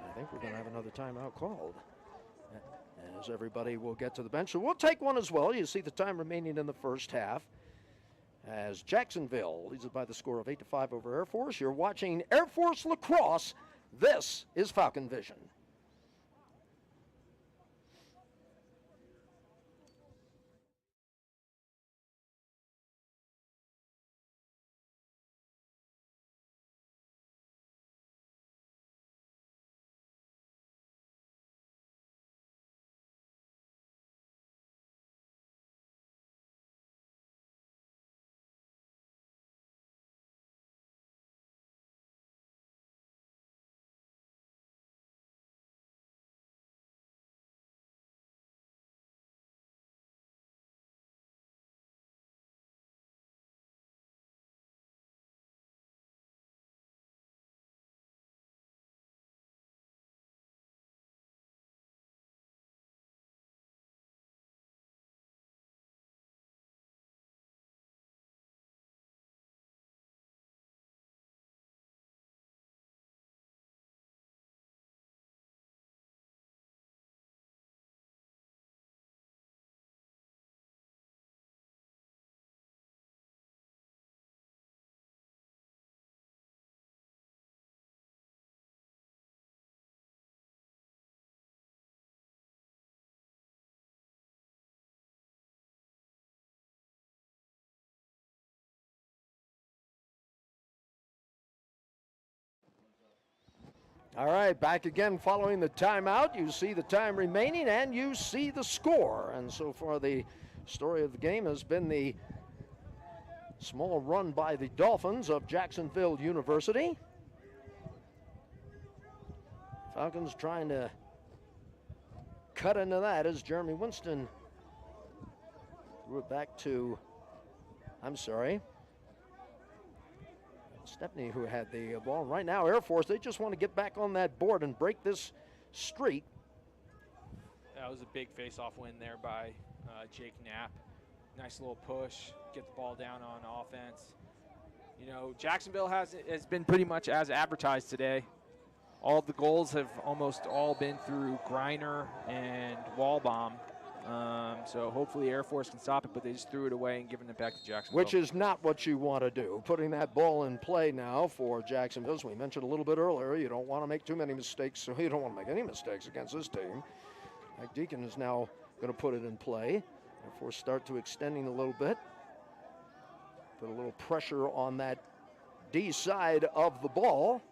[SPEAKER 1] I think we're going to have another timeout called, as everybody will get to the bench. So we'll take one as well. You see the time remaining in the first half as Jacksonville leads it by the score of 8-5 over Air Force. You're watching Air Force Lacrosse. This is Falcon Vision. All right, back again following the timeout. You see the time remaining and you see the score. And so far the story of the game has been the small run by the Dolphins of Jacksonville University. Falcons trying to cut into that as Jeremy Winston threw it back to, Stepney, who had the ball. Right now, Air Force, they just want to get back on that board and break this streak.
[SPEAKER 2] That was a big face-off win there by Jake Knapp. Nice little push, get the ball down on offense. You know, Jacksonville has been pretty much as advertised today. All the goals have almost all been through Griner and Walbaum. So hopefully Air Force can stop it, but they just threw it away and giving it back to Jacksonville.
[SPEAKER 1] Which is not what you want to do. Putting that ball in play now for Jacksonville. As we mentioned a little bit earlier, you don't want to make too many mistakes, so you don't want to make any mistakes against this team. Mike Deacon is now going to put it in play. Air Force start to extending a little bit. Put a little pressure on that D side of the ball.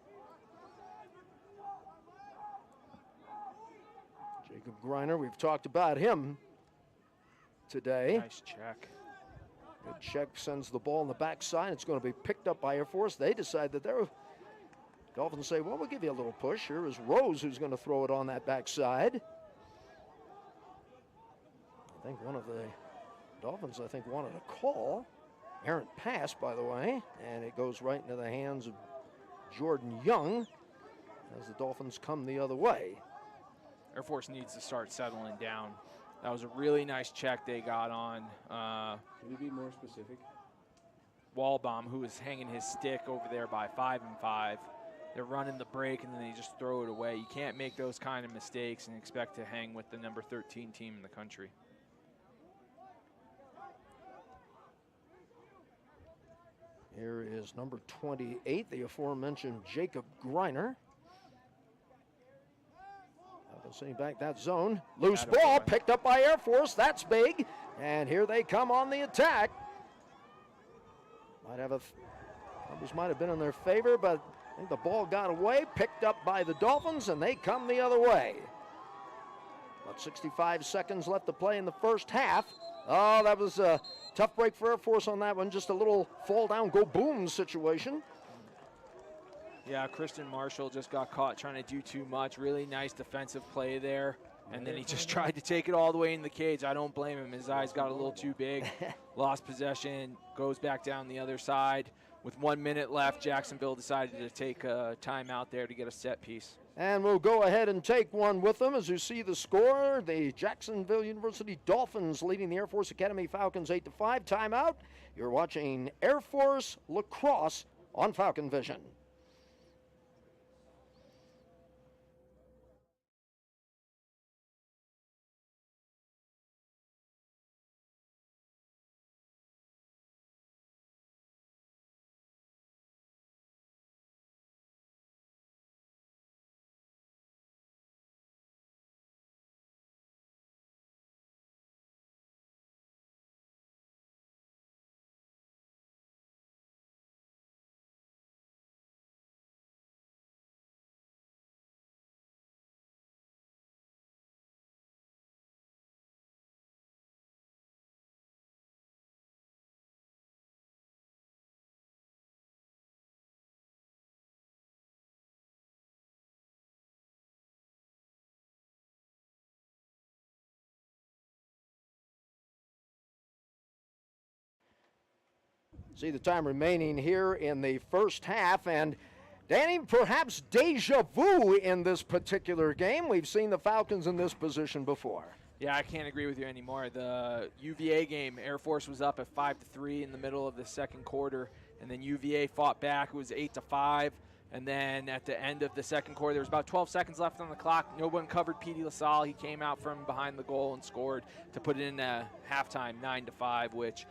[SPEAKER 1] Jacob Griner, we've talked about him today.
[SPEAKER 2] Nice check.
[SPEAKER 1] Good check, sends the ball on the backside. It's going to be picked up by Air Force. They decide that they're, Dolphins say, well, we'll give you a little push. Here is Rose who's going to throw it on that backside. I think one of the Dolphins, wanted a call. Errant pass, by the way, and it goes right into the hands of Jordan Young as the Dolphins come the other way.
[SPEAKER 2] Air Force needs to start settling down. That was a really nice check they got on
[SPEAKER 3] Can you be more specific?
[SPEAKER 2] Walbaum, who was hanging his stick over there by 5-5. They're running the break, and then they just throw it away. You can't make those kind of mistakes and expect to hang with the number 13 team in the country.
[SPEAKER 1] Here is number 28, the aforementioned Jacob Griner. Sending back that zone. Loose
[SPEAKER 2] Attaboy.
[SPEAKER 1] ball picked up by Air Force. That's big. And here they come on the attack. Numbers might have been in their favor, but I think the ball got away, picked up by the Dolphins, and they come the other way. About 65 seconds left to play in the first half. Oh, that was a tough break for Air Force on that one. Just a little fall down, go boom situation.
[SPEAKER 2] Yeah, Kristen Marshall just got caught trying to do too much. Really nice defensive play there. And then he just tried to take it all the way in the cage. I don't blame him. His eyes got a little too big. Lost possession, goes back down the other side. With 1 minute left, Jacksonville decided to take a timeout there to get a set piece.
[SPEAKER 1] And we'll go ahead and take one with them as you see the score. The Jacksonville University Dolphins leading the Air Force Academy Falcons 8-5. Timeout. You're watching Air Force Lacrosse on Falcon Vision. See the time remaining here in the first half, and Danny, perhaps deja vu in this particular game. We've seen the Falcons in this position before.
[SPEAKER 2] Yeah, I can't agree with you anymore. The UVA game, Air Force was up at 5-3 in the middle of the second quarter, and then UVA fought back. It was 8-5, and then at the end of the second quarter, there was about 12 seconds left on the clock. No one covered P.D. LaSalle. He came out from behind the goal and scored to put it in halftime, 9-5, which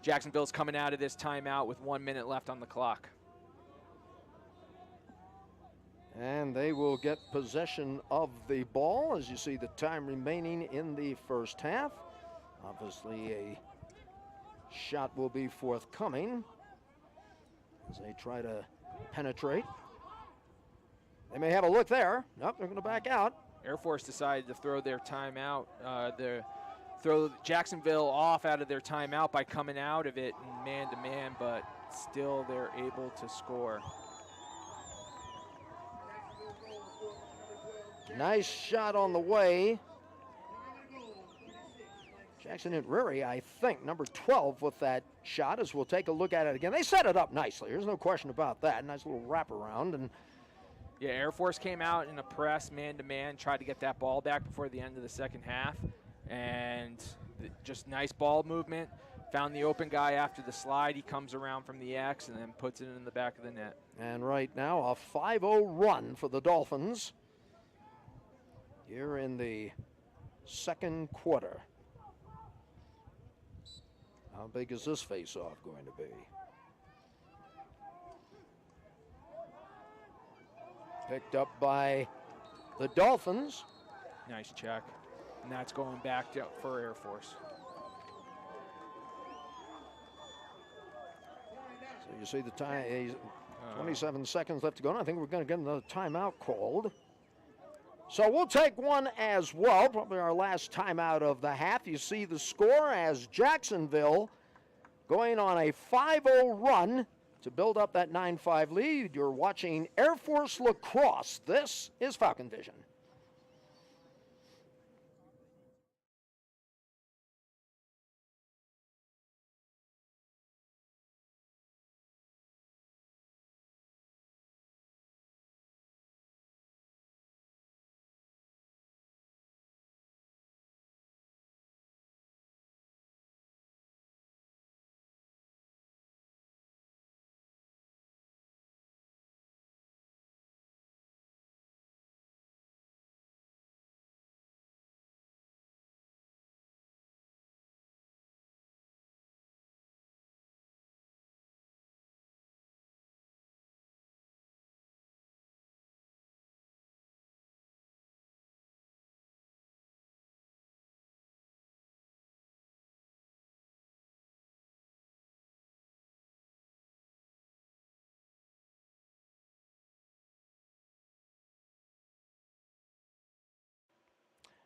[SPEAKER 2] Jacksonville's coming out of this timeout with 1 minute left on the clock.
[SPEAKER 1] And they will get possession of the ball as you see the time remaining in the first half. Obviously, a shot will be forthcoming as they try to penetrate. They may have a look there. Nope, they're going to back out.
[SPEAKER 2] Air Force decided to throw their timeout, throw Jacksonville off out of their timeout by coming out of it man-to-man, but still they're able to score.
[SPEAKER 1] Nice shot on the way. Jackson Henry, I think, number 12 with that shot, as we'll take a look at it again. They set it up nicely. There's no question about that. Nice little wraparound. And
[SPEAKER 2] yeah, Air Force came out in a press man-to-man, tried to get that ball back before the end of the second half. And just nice ball movement. Found the open guy after the slide. He comes around from the X and then puts it in the back of the net.
[SPEAKER 1] And right now, a 5-0 run for the Dolphins here in the second quarter. How big is this face-off going to be? Picked up by the Dolphins.
[SPEAKER 2] Nice check. And that's going back for Air Force.
[SPEAKER 1] So you see the time, 27 seconds left to go, and I think we're going to get another timeout called. So we'll take one as well, probably our last timeout of the half. You see the score as Jacksonville going on a 5-0 run to build up that 9-5 lead. You're watching Air Force Lacrosse. This is Falcon Vision.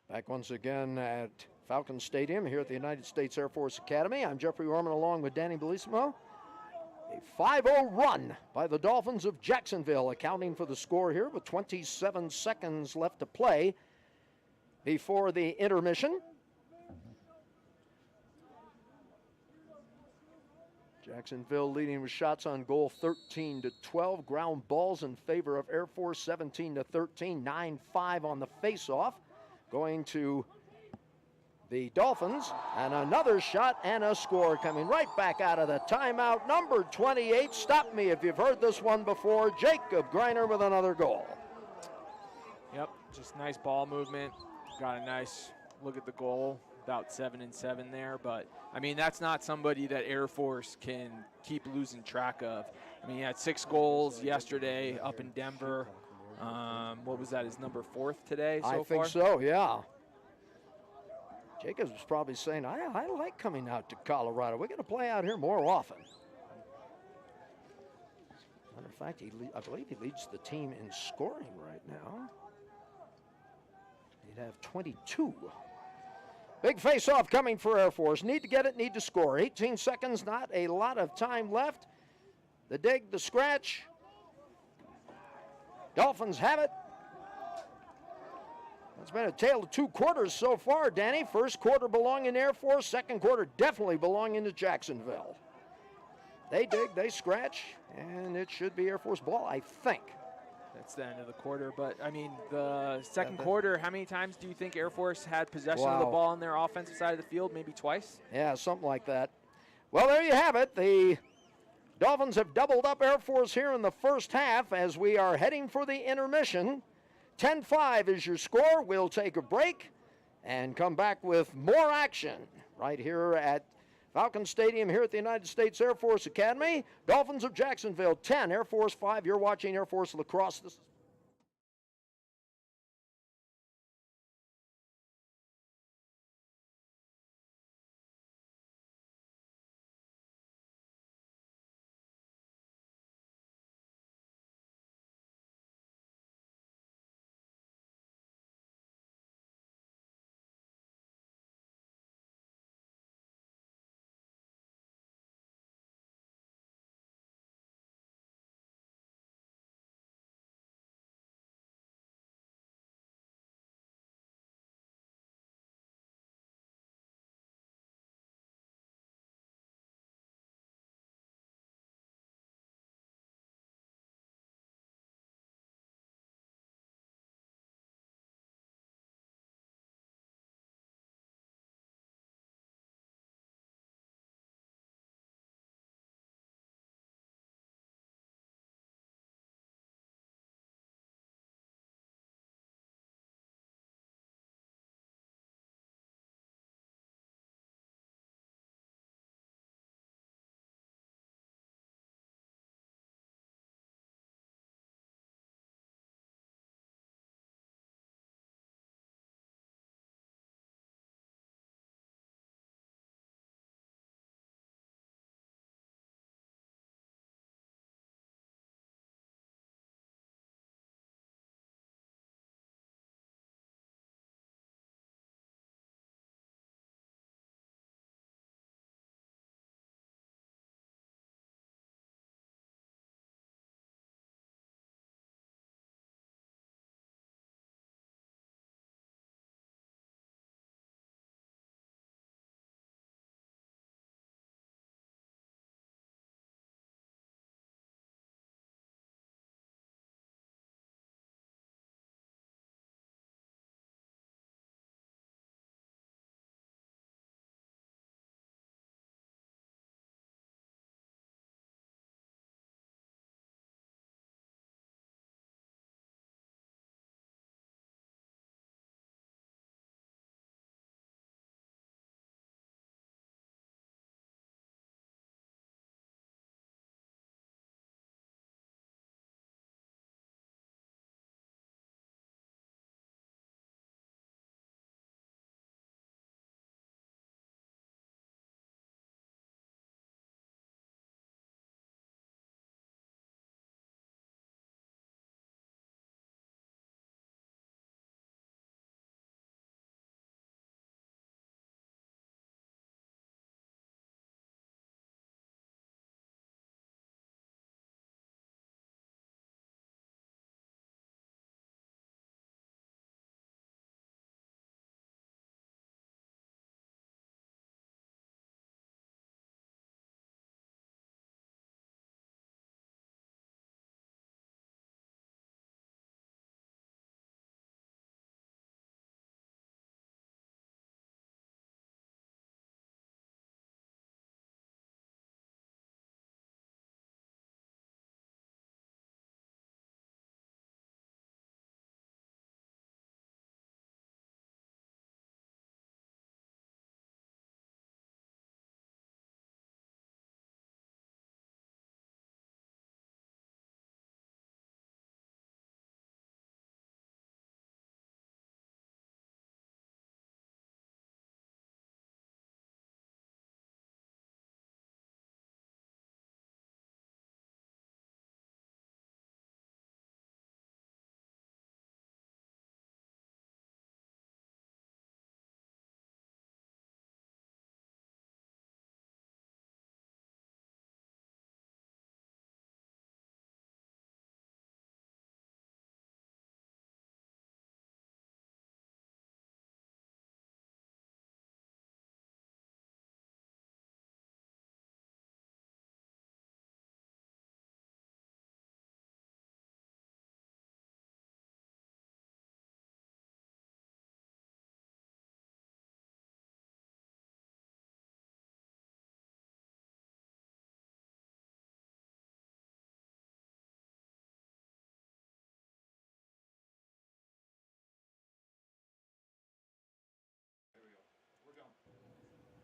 [SPEAKER 1] Back once again at Falcon Stadium here at the United States Air Force Academy. I'm Jeffrey Orman along with Danny Bellissimo. A 5-0 run by the Dolphins of Jacksonville, accounting for the score here with 27 seconds left to play before the intermission. Jacksonville leading with shots on goal 13-12. Ground balls in favor of Air Force 17-13. 9-5 on the face-off. Going to the Dolphins, and another shot and a score coming right back out of the timeout. Number 28, stop me if you've heard this one before, Jacob Griner with another goal.
[SPEAKER 2] Yep, just nice ball movement. Got a nice look at the goal, about 7-7 there. But, I mean, that's not somebody that Air Force can keep losing track of. I mean, he had 6 goals yesterday up in Denver. What was that, his number 4th today so far?
[SPEAKER 1] I think so, yeah. Jacobs was probably saying, I like coming out to Colorado. We're going to play out here more often. Matter of fact, I believe he leads the team in scoring right now. He'd have 22. Big face-off coming for Air Force. Need to get it, need to score. 18 seconds, not a lot of time left. The dig, the scratch. Dolphins have it. It's been a tale of 2 quarters so far, Danny. First quarter belonging to Air Force, second quarter definitely belonging to Jacksonville. They dig, they scratch, and it should be Air Force ball, I think.
[SPEAKER 2] That's the end of the quarter, but I mean, the second quarter, how many times do you think Air Force had possession of the ball on their offensive side of the field? Maybe twice?
[SPEAKER 1] Yeah, something like that. Well, there you have it. The Dolphins have doubled up Air Force here in the first half as we are heading for the intermission. 10-5 is your score. We'll take a break and come back with more action right here at Falcon Stadium here at the United States Air Force Academy. Dolphins of Jacksonville 10, Air Force 5. You're watching Air Force Lacrosse. This is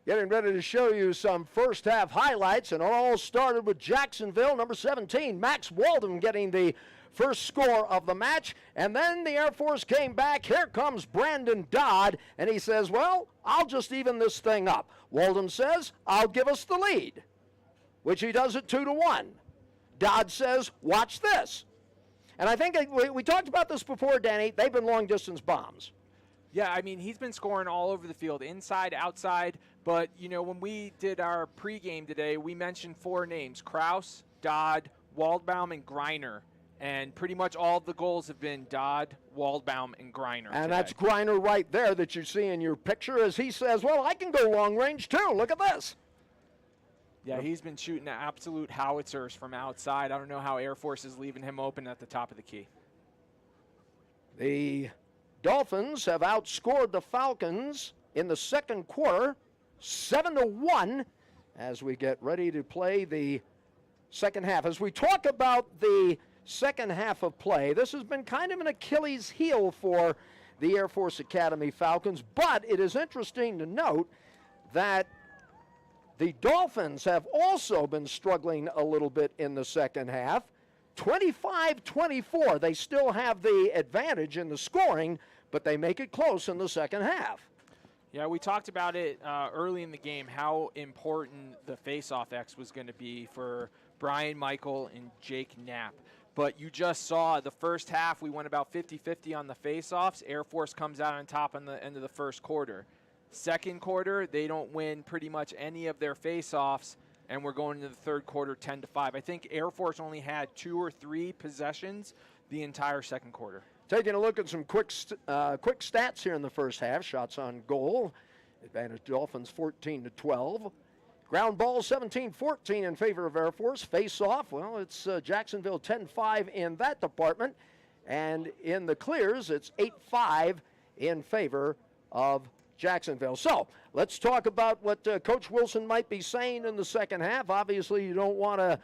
[SPEAKER 1] Getting ready to show you some first half highlights, and it all started with Jacksonville, number 17, Max Walden getting the first score of the match, and then the Air Force came back. Here comes Brandon Dodd, and he says, well, I'll just even this thing up. Walden says, I'll give us the lead, which he does at 2-1. Dodd says, watch this. And I think we talked about this before, Danny. They've been long-distance bombs.
[SPEAKER 2] Yeah, I mean, he's been scoring all over the field, inside, outside. But, you know, when we did our pregame today, we mentioned 4 names, Krause, Dodd, Waldbaum, and Griner. And pretty much all of the goals have been Dodd, Waldbaum, and Griner.
[SPEAKER 1] And
[SPEAKER 2] today.
[SPEAKER 1] that's Griner right there that you see in your picture as he says, well, I can go long range too. Look at this.
[SPEAKER 2] Yeah, he's been shooting absolute howitzers from outside. I don't know how Air Force is leaving him open at the top of the key.
[SPEAKER 1] The Dolphins have outscored the Falcons in the second quarter, 7-1, as we get ready to play the second half. As we talk about the second half of play, this has been kind of an Achilles heel for the Air Force Academy Falcons, but it is interesting to note that the Dolphins have also been struggling a little bit in the second half. 25-24, they still have the advantage in the scoring, but they make it close in the second half.
[SPEAKER 2] Yeah, we talked about it early in the game, how important the face-off X was going to be for Brian Michael and Jake Knapp. But you just saw the first half, we went about 50-50 on the face-offs. Air Force comes out on top on the end of the first quarter. Second quarter, they don't win pretty much any of their face-offs, and we're going into the third quarter 10-5. I think Air Force only had 2 or 3 possessions the entire second quarter.
[SPEAKER 1] Taking a look at some quick stats here in the first half. Shots on goal, advantage Dolphins 14-12. Ground ball 17-14 in favor of Air Force. Face-off, well, it's Jacksonville 10-5 in that department. And in the clears, it's 8-5 in favor of Jacksonville. So let's talk about what Coach Wilson might be saying in the second half. Obviously, you don't want to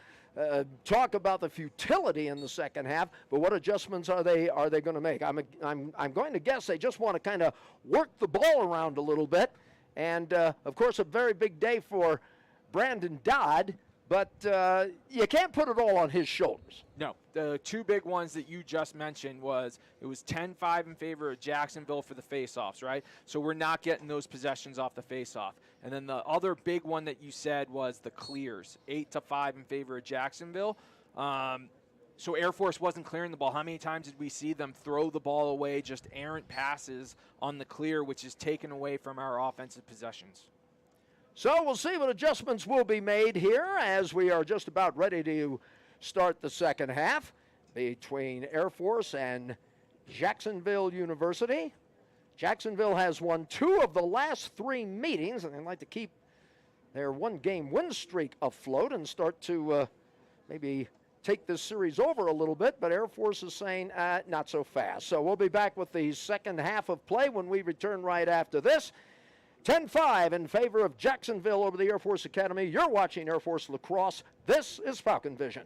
[SPEAKER 1] talk about the futility in the second half, but what adjustments are they going to make? I'm going to guess they just want to kind of work the ball around a little bit, and of course a very big day for Brandon Dodd, but you can't put it all on his shoulders.
[SPEAKER 2] No, the 2 big ones that you just mentioned it was 10-5 in favor of Jacksonville for the face-offs, right? So we're not getting those possessions off the face-off. And then the other big one that you said was the clears, 8-5 in favor of Jacksonville. So Air Force wasn't clearing the ball. How many times did we see them throw the ball away, just errant passes on the clear, which is taken away from our offensive possessions?
[SPEAKER 1] So we'll see what adjustments will be made here as we are just about ready to start the second half between Air Force and Jacksonville University. Jacksonville has won 2 of the last 3 meetings, and they'd like to keep their 1-game win streak afloat and start to maybe take this series over a little bit, but Air Force is saying not so fast. So we'll be back with the second half of play when we return right after this. 10-5 in favor of Jacksonville over the Air Force Academy. You're watching Air Force Lacrosse. This is Falcon Vision.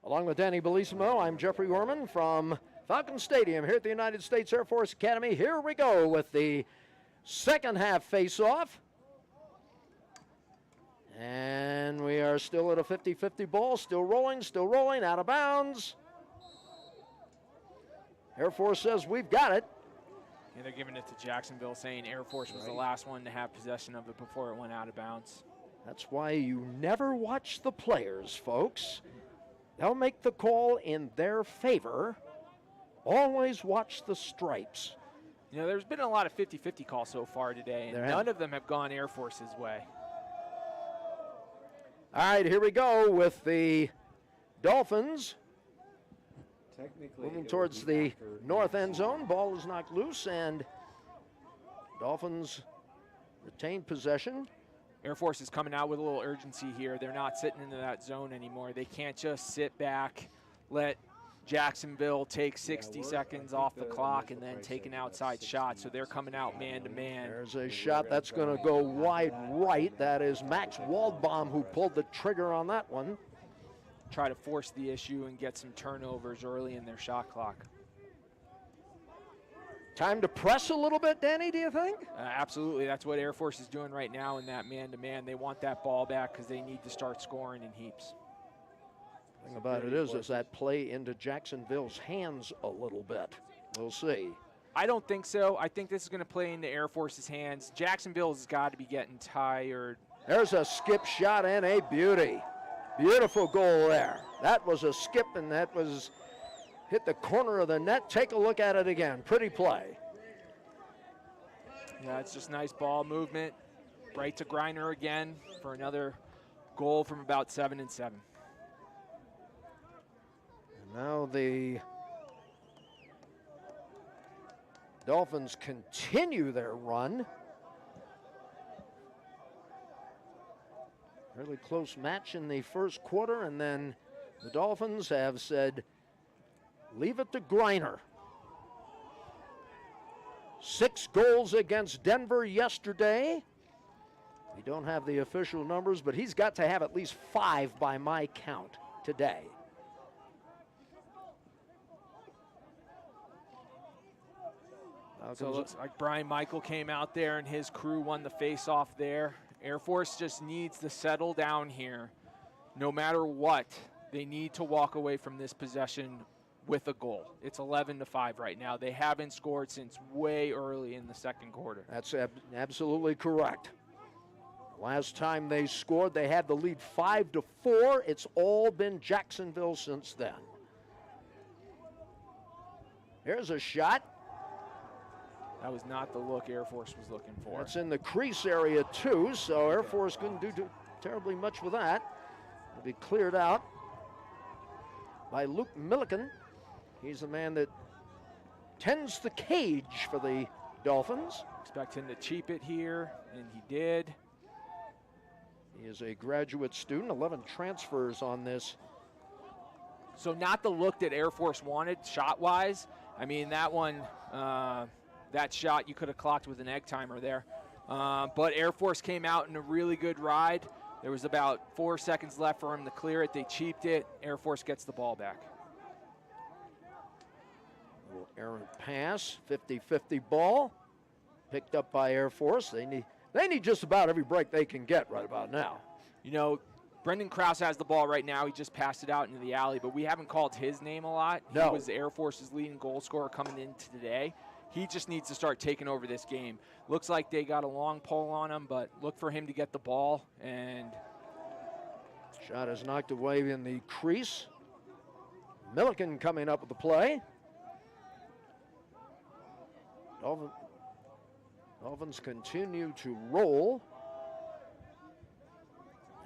[SPEAKER 1] Along with Danny Bellissimo, I'm Jeffrey Orman from Falcon Stadium here at the United States Air Force Academy. Here we go with the second half face-off. And we are still at a 50-50 ball, still rolling, out of bounds. Air Force says we've got it.
[SPEAKER 2] Yeah, they're giving it to Jacksonville, saying Air Force was the last one to have possession of it before it went out of bounds.
[SPEAKER 1] That's why you never watch the players, folks. They'll make the call in their favor. Always watch the stripes.
[SPEAKER 2] You know, there's been a lot of 50-50 calls so far today, and none of them have gone Air Force's way.
[SPEAKER 1] All right, here we go with the Dolphins. Moving towards the north end zone. Ball is knocked loose, and Dolphins retain possession.
[SPEAKER 2] Air Force is coming out with a little urgency here. They're not sitting into that zone anymore. They can't just sit back, let Jacksonville take 60 seconds off the clock and then take an outside shot. So they're coming out man-to-man.
[SPEAKER 1] There's a shot that's going to go wide right. That is Max Waldbaum who pulled the trigger on that one.
[SPEAKER 2] Try to force the issue and get some turnovers early in their shot clock.
[SPEAKER 1] Time to press a little bit, Danny, do you think?
[SPEAKER 2] Absolutely. That's what Air Force is doing right now in that man-to-man. They want that ball back because they need to start scoring in heaps.
[SPEAKER 1] The thing about it is that play into Jacksonville's hands a little bit. We'll see.
[SPEAKER 2] I don't think so. I think this is going to play into Air Force's hands. Jacksonville's got to be getting tired.
[SPEAKER 1] There's a skip shot and a beauty. Beautiful goal there. That was a skip, and that was hit the corner of the net. Take a look at it again. Pretty play.
[SPEAKER 2] Yeah, it's just nice ball movement. Right to Griner again for another goal from about 7-7.
[SPEAKER 1] And now the Dolphins continue their run. Really close match in the first quarter, and then the Dolphins have said, leave it to Griner. 6 goals against Denver yesterday. We don't have the official numbers, but he's got to have at least 5 by my count today.
[SPEAKER 2] So it looks like Brian Michael came out there and his crew won the face-off there. Air Force just needs to settle down here. No matter what, they need to walk away from this possession with a goal. It's 11-5 right now. They haven't scored since way early in the second quarter.
[SPEAKER 1] That's absolutely correct. Last time they scored, they had the lead 5-4. It's all been Jacksonville since then. Here's a shot.
[SPEAKER 2] That was not the look Air Force was looking for.
[SPEAKER 1] That's in the crease area too, so Air Force couldn't do terribly much with that. It'll be cleared out by Luke Milliken. He's the man that tends the cage for the Dolphins.
[SPEAKER 2] Expect him to cheap it here, and he did.
[SPEAKER 1] He is a graduate student, 11 transfers on this.
[SPEAKER 2] So not the look that Air Force wanted shot-wise. I mean, that one, that shot you could have clocked with an egg timer there. But Air Force came out in a really good ride. There was about 4 seconds left for him to clear it. They cheaped it. Air Force gets the ball back.
[SPEAKER 1] A little errant pass, 50-50 ball, picked up by Air Force. They need just about every break they can get right about now.
[SPEAKER 2] You know, Brendan Krause has the ball right now. He just passed it out into the alley, but we haven't called his name a lot.
[SPEAKER 1] No.
[SPEAKER 2] He was Air Force's leading goal scorer coming into today. He just needs to start taking over this game. Looks like they got a long pole on him, but look for him to get the ball. And
[SPEAKER 1] shot is knocked away in the crease. Milliken coming up with the play. Dolphins continue to roll.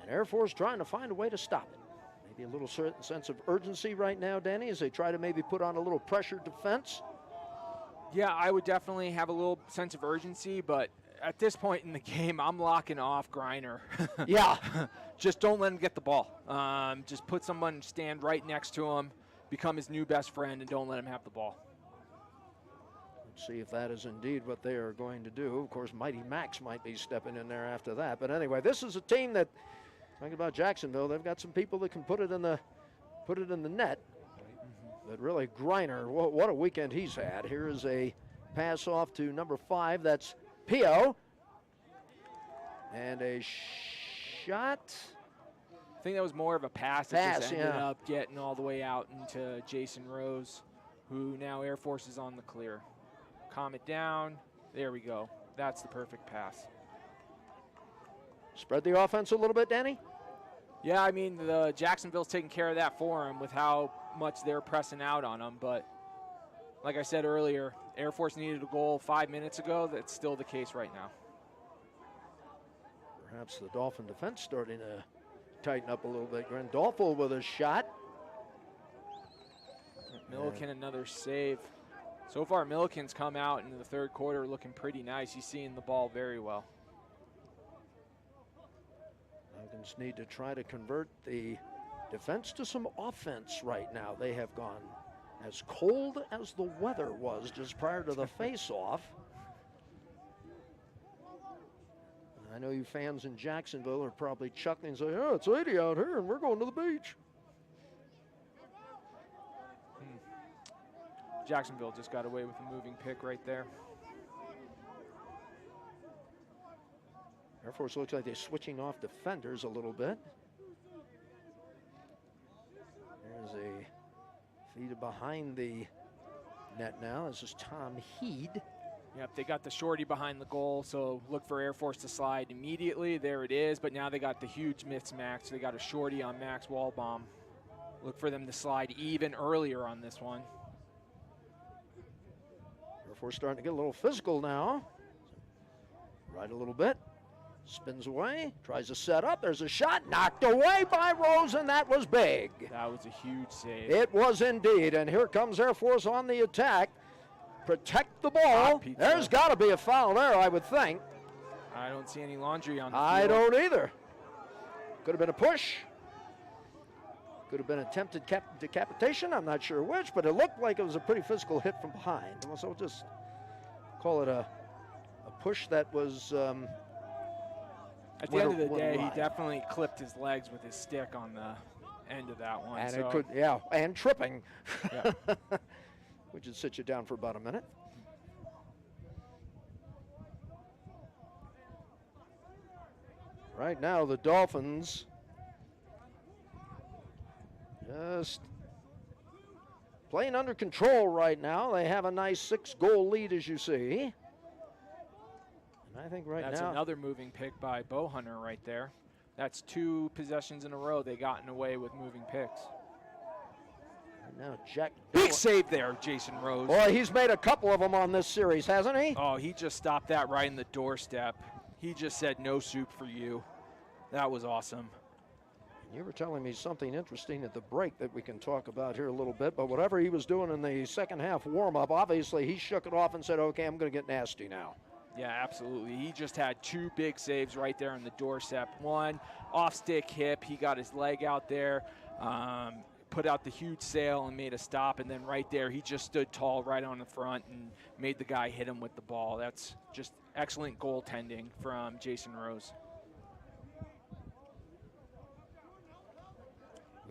[SPEAKER 1] And Air Force trying to find a way to stop it. Maybe a little certain sense of urgency right now, Danny, as they try to maybe put on a little pressure defense.
[SPEAKER 2] Yeah, I would definitely have a little sense of urgency, but at this point in the game, I'm locking off Griner.
[SPEAKER 1] Yeah.
[SPEAKER 2] Just don't let him get the ball. Just put someone, stand right next to him, become his new best friend, and don't let him have the ball.
[SPEAKER 1] Let's see if that is indeed what they are going to do. Of course, Mighty Max might be stepping in there after that. But anyway, this is a team that, talking about Jacksonville, they've got some people that can put it put it in the net. But really, Griner, what a weekend he's had. Here is a pass off to number 5. That's Pio. And a shot.
[SPEAKER 2] I think that was more of a pass that just ended up getting all the way out into Jason Rose, who now Air Force is on the clear. Calm it down. There we go. That's the perfect pass.
[SPEAKER 1] Spread the offense a little bit, Danny?
[SPEAKER 2] Yeah, I mean, the Jacksonville's taking care of that for him with how much they're pressing out on him. But like I said earlier, Air Force needed a goal 5 minutes ago. That's still the case right now.
[SPEAKER 1] Perhaps the Dolphin defense starting to tighten up a little bit. Grandolfo with a shot.
[SPEAKER 2] Milliken another save. So far, Milliken's come out into the third quarter looking pretty nice. He's seeing the ball very well.
[SPEAKER 1] Falcons need to try to convert the defense to some offense right now. They have gone as cold as the weather was just prior to the face-off. I know you fans in Jacksonville are probably chuckling and saying, oh, it's 80 out here and we're going to the beach.
[SPEAKER 2] Jacksonville just got away with a moving pick right there.
[SPEAKER 1] Air Force looks like they're switching off defenders a little bit. There's a feed behind the net now. This is Tom Heed.
[SPEAKER 2] Yep, they got the shorty behind the goal, so look for Air Force to slide immediately. There it is, but now they got the huge mismatch. So they got a shorty on Max Wallbaum. Look for them to slide even earlier on this one.
[SPEAKER 1] Air Force starting to get a little physical now. Right a little bit. Spins away, tries to set up. There's a shot, knocked away by Rose, and that was big.
[SPEAKER 2] That was a huge save.
[SPEAKER 1] It was indeed, and here comes Air Force on the attack. Protect the ball. There's got to be a foul there, I would think.
[SPEAKER 2] I don't see any laundry on the field.
[SPEAKER 1] I don't either. Could have been a push. Could have been attempted decapitation. I'm not sure which, but it looked like it was a pretty physical hit from behind. So we'll just call it a push that was...
[SPEAKER 2] At the end of the day, he definitely clipped his legs with his stick on the end of that one.
[SPEAKER 1] And
[SPEAKER 2] so.
[SPEAKER 1] it could, yeah, and tripping.
[SPEAKER 2] Yeah.
[SPEAKER 1] Which would sit you down for about a minute. Right now, the Dolphins just playing under control right now. They have a nice 6-goal lead, as you see. And I think
[SPEAKER 2] That's
[SPEAKER 1] now
[SPEAKER 2] another moving pick by Bowhunter right there. That's 2 possessions in a row they gotten away with moving picks.
[SPEAKER 1] Now Jack.
[SPEAKER 2] Big save there, Jason Rose.
[SPEAKER 1] Boy, he's made a couple of them on this series, hasn't he?
[SPEAKER 2] Oh, he just stopped that right in the doorstep. He just said, no soup for you. That was awesome.
[SPEAKER 1] You were telling me something interesting at the break that we can talk about here a little bit, but whatever he was doing in the second half warm-up, obviously he shook it off and said, okay, I'm going to get nasty now.
[SPEAKER 2] Yeah, absolutely. He just had 2 big saves right there on the doorstep. One, off-stick hip. He got his leg out there, put out the huge sail and made a stop, and then right there he just stood tall right on the front and made the guy hit him with the ball. That's just excellent goaltending from Jason Rose.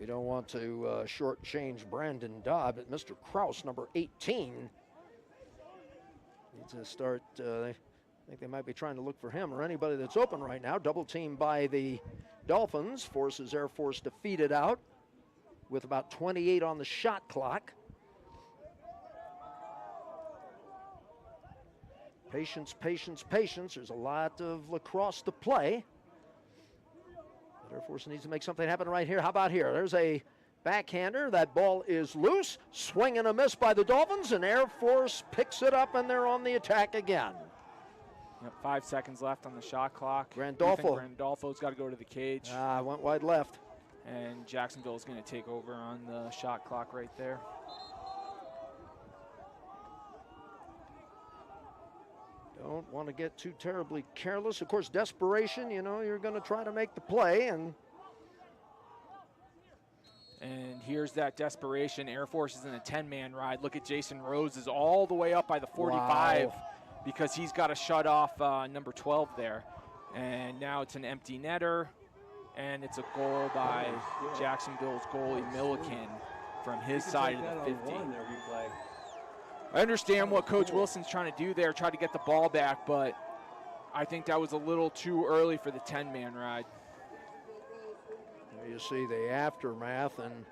[SPEAKER 1] We don't want to shortchange Brandon Dodd, but Mr. Kraus, number 18, needs to start. I think they might be trying to look for him or anybody that's open right now. Double teamed by the Dolphins, forces Air Force to feed it out with about 28 on the shot clock. Patience, patience, patience. There's a lot of lacrosse to play. But Air Force needs to make something happen right here. How about here? There's a backhander. That ball is loose. Swing and a miss by the Dolphins, and Air Force picks it up, and they're on the attack again.
[SPEAKER 2] Yep, 5 seconds left on the shot clock.
[SPEAKER 1] Grandolfo's
[SPEAKER 2] got to go to the cage.
[SPEAKER 1] Went wide left.
[SPEAKER 2] And Jacksonville's going to take over on the shot clock right there.
[SPEAKER 1] Don't want to get too terribly careless. Of course, desperation, you know, you're going to try to make the play. And
[SPEAKER 2] here's that desperation. Air Force is in a 10-man ride. Look at Jason Rose is all the way up by the 45 because he's got to shut off number 12 there. And now it's an empty netter. and it's a goal by Jacksonville's goalie Milliken from his side of the 50. I understand what Coach Wilson's trying to do there, try to get the ball back, but I think that was a little too early for the 10-man ride.
[SPEAKER 1] There you see the aftermath, and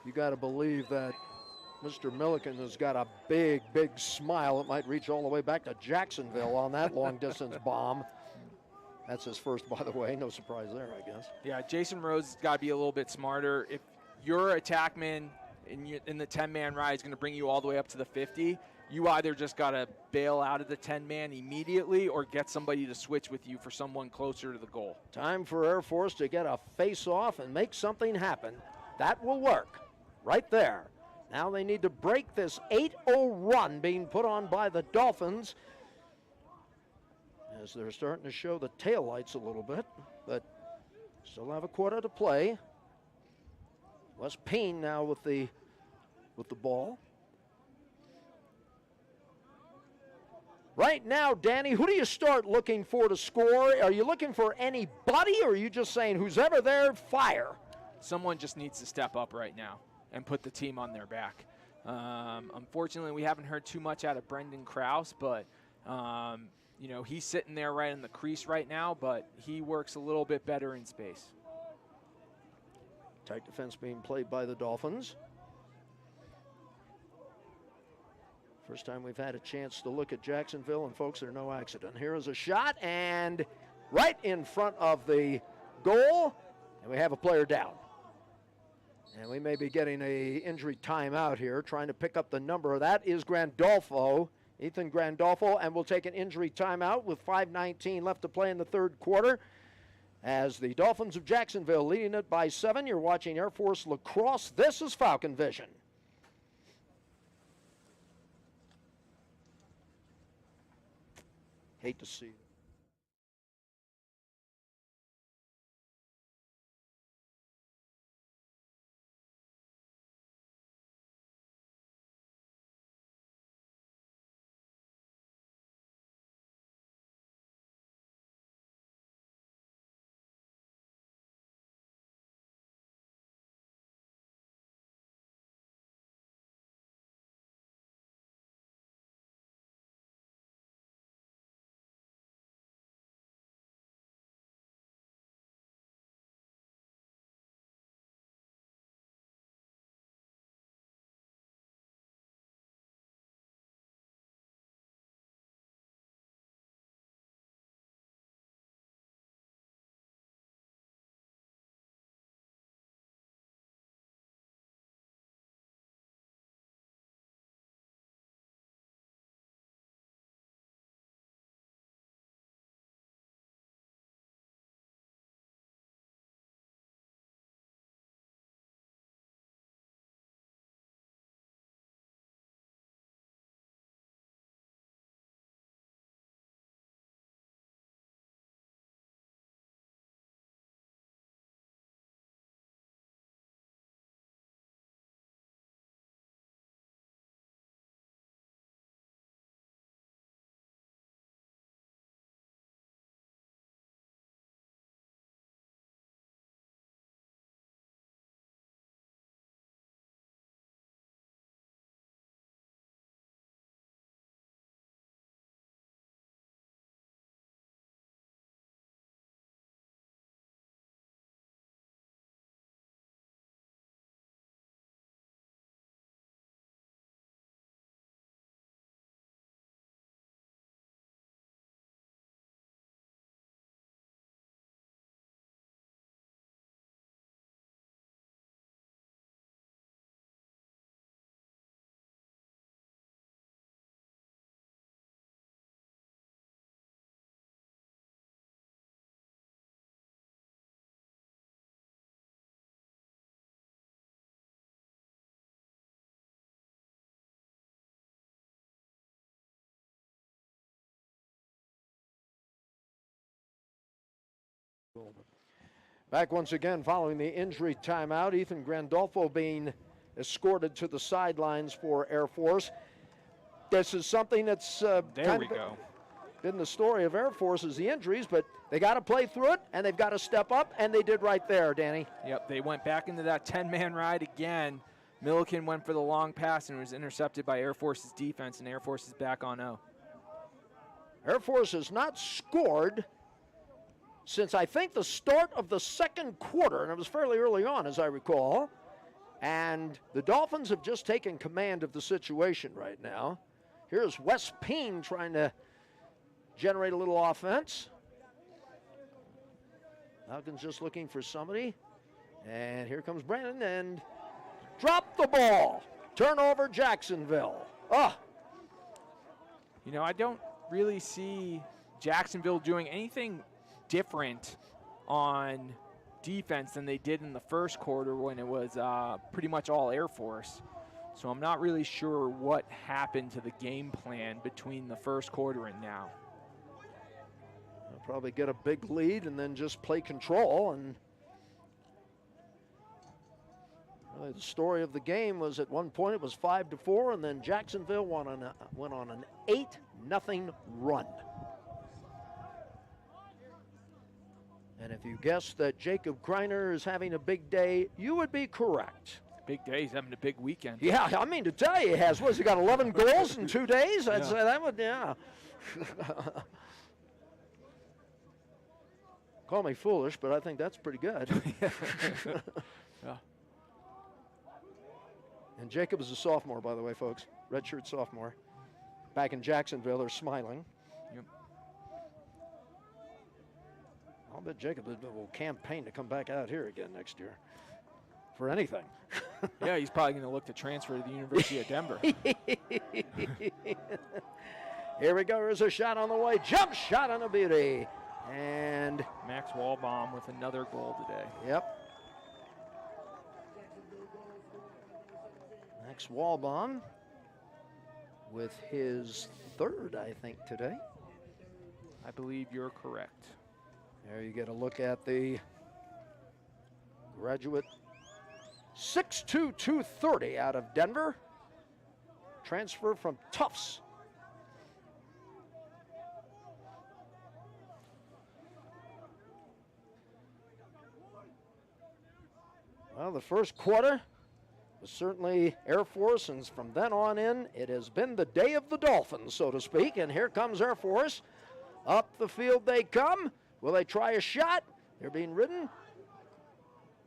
[SPEAKER 1] you got to believe that Mr. Milliken has got a big, big smile. It might reach all the way back to Jacksonville on that long-distance bomb. That's his first, by the way. No surprise there, I guess.
[SPEAKER 2] Yeah, Jason Rose has got to be a little bit smarter. If your attackman in the 10-man ride is going to bring you all the way up to the 50, you either just got to bail out of the 10-man immediately or get somebody to switch with you for someone closer to the goal.
[SPEAKER 1] Time for Air Force to get a face-off and make something happen. That will work right there. Now they need to break this 8-0 run being put on by the Dolphins, as they're starting to show the taillights a little bit, but still have a quarter to play. Wes Payne now with the ball. Right now, Danny, who do you start looking for to score? Are you looking for anybody, or are you just saying who's ever there, fire?
[SPEAKER 2] Someone just needs to step up right now and put the team on their back. Unfortunately, we haven't heard too much out of Brendan Krause, but you know, he's sitting there right in the crease right now, but he works a little bit better in space.
[SPEAKER 1] Tight defense being played by the Dolphins. First time we've had a chance to look at Jacksonville, and folks, they're no accident. Here is a shot, and right in front of the goal, and we have a player down. And we may be getting a injury timeout here, trying to pick up the number. That is Grandolfo, Ethan Grandolfo, and we'll take an injury timeout with 5:19 left to play in the third quarter. As the Dolphins of Jacksonville leading it by 7, you're watching Air Force Lacrosse. This is Falcon Vision. Hate to see it. Back once again following the injury timeout. Ethan Grandolfo being escorted to the sidelines for Air Force. This is something that's
[SPEAKER 2] there we go.
[SPEAKER 1] been the story of Air Force is the injuries, but they got to play through it, and they've got to step up, and they did right there, Danny.
[SPEAKER 2] Yep, they went back into that 10-man ride again. Milliken went for the long pass and was intercepted by Air Force's defense, and Air Force is back on 0.
[SPEAKER 1] Air Force has not scored since I think the start of the second quarter, and it was fairly early on, as I recall. And the Dolphins have just taken command of the situation right now. Here's Wes Peen trying to generate a little offense. Falcons just looking for somebody. And here comes Brandon and drop the ball. Turnover, Jacksonville. Oh.
[SPEAKER 2] You know, I don't really see Jacksonville doing anything different on defense than they did in the first quarter when it was pretty much all Air Force. So I'm not really sure what happened to the game plan between the first quarter and now.
[SPEAKER 1] They'll probably get a big lead and then just play control. And really the story of the game was at one point it was 5-4, and then Jacksonville went on an 8-0 run. And if you guess that Jacob Griner is having a big day, you would be correct.
[SPEAKER 2] Big day, he's having a big weekend.
[SPEAKER 1] Yeah, I mean to tell you, he has. What, has he got 11 goals in 2 days? I'd say that would, yeah. Call me foolish, but I think that's pretty good.
[SPEAKER 2] Yeah.
[SPEAKER 1] And Jacob is a sophomore, by the way, folks. Redshirt sophomore. Back in Jacksonville, they're smiling.
[SPEAKER 2] Yep.
[SPEAKER 1] I'll bet Jacob will campaign to come back out here again next year for anything.
[SPEAKER 2] Yeah, he's probably going to look to transfer to the University of Denver.
[SPEAKER 1] Here we go. There's a shot on the way. Jump shot on a beauty. And
[SPEAKER 2] Max Walbaum with another goal today.
[SPEAKER 1] yep. Max Walbaum with his third, I think, today.
[SPEAKER 2] I believe you're correct.
[SPEAKER 1] There you get a look at the graduate 6'2", 230 out of Denver. Transfer from Tufts. Well, the first quarter was certainly Air Force, and from then on in, it has been the day of the Dolphins, so to speak. And here comes Air Force. Up the field they come. Will they try a shot? They're being ridden.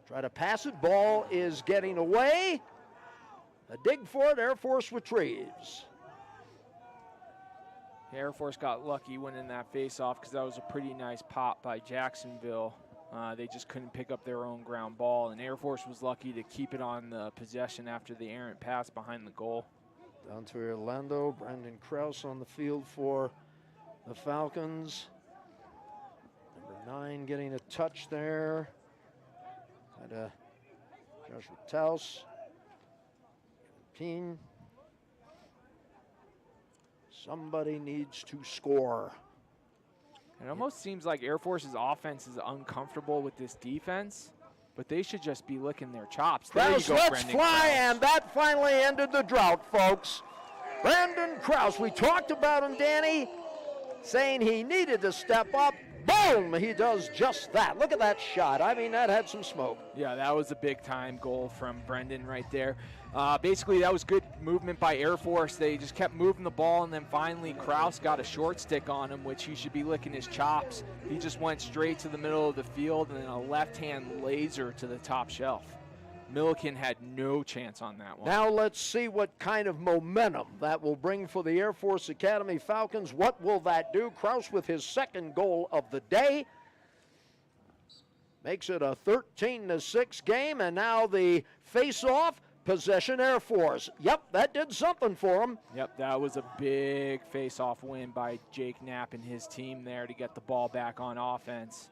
[SPEAKER 1] Try to pass it. Ball is getting away. A dig for it. Air Force retrieves.
[SPEAKER 2] Air Force got lucky winning that face-off because that was a pretty nice pop by Jacksonville. They just couldn't pick up their own ground ball, and Air Force was lucky to keep it on the possession after the errant pass behind the goal.
[SPEAKER 1] Down to Orlando. Brandon Krause on the field for the Falcons. Number 9 getting a touch there. Joshua Taus. Peen. Somebody needs to score.
[SPEAKER 2] It almost seems like Air Force's offense is uncomfortable with this defense, but they should just be licking their chops. There
[SPEAKER 1] Krause
[SPEAKER 2] you go,
[SPEAKER 1] lets
[SPEAKER 2] Brandon
[SPEAKER 1] fly,
[SPEAKER 2] Krause.
[SPEAKER 1] and that finally ended the drought, folks. Brandon Krause, we talked about him, Danny, saying he needed to step up. Boom! He does just that. Look at that shot. I mean, that had some smoke.
[SPEAKER 2] Yeah, that was a big-time goal from Brendan right there. Basically, that was good movement by Air Force. They just kept moving the ball, and then finally Krause got a short stick on him, which he should be licking his chops. He just went straight to the middle of the field and then a left-hand laser to the top shelf. Milliken had no chance on that one.
[SPEAKER 1] Now let's see what kind of momentum that will bring for the Air Force Academy Falcons. What will that do? Krause with his second goal of the day. Makes it a 13-6 game, and now the face-off, possession Air Force. Yep, that did something for him.
[SPEAKER 2] Yep, that was a big face-off win by Jake Knapp and his team there to get the ball back on offense.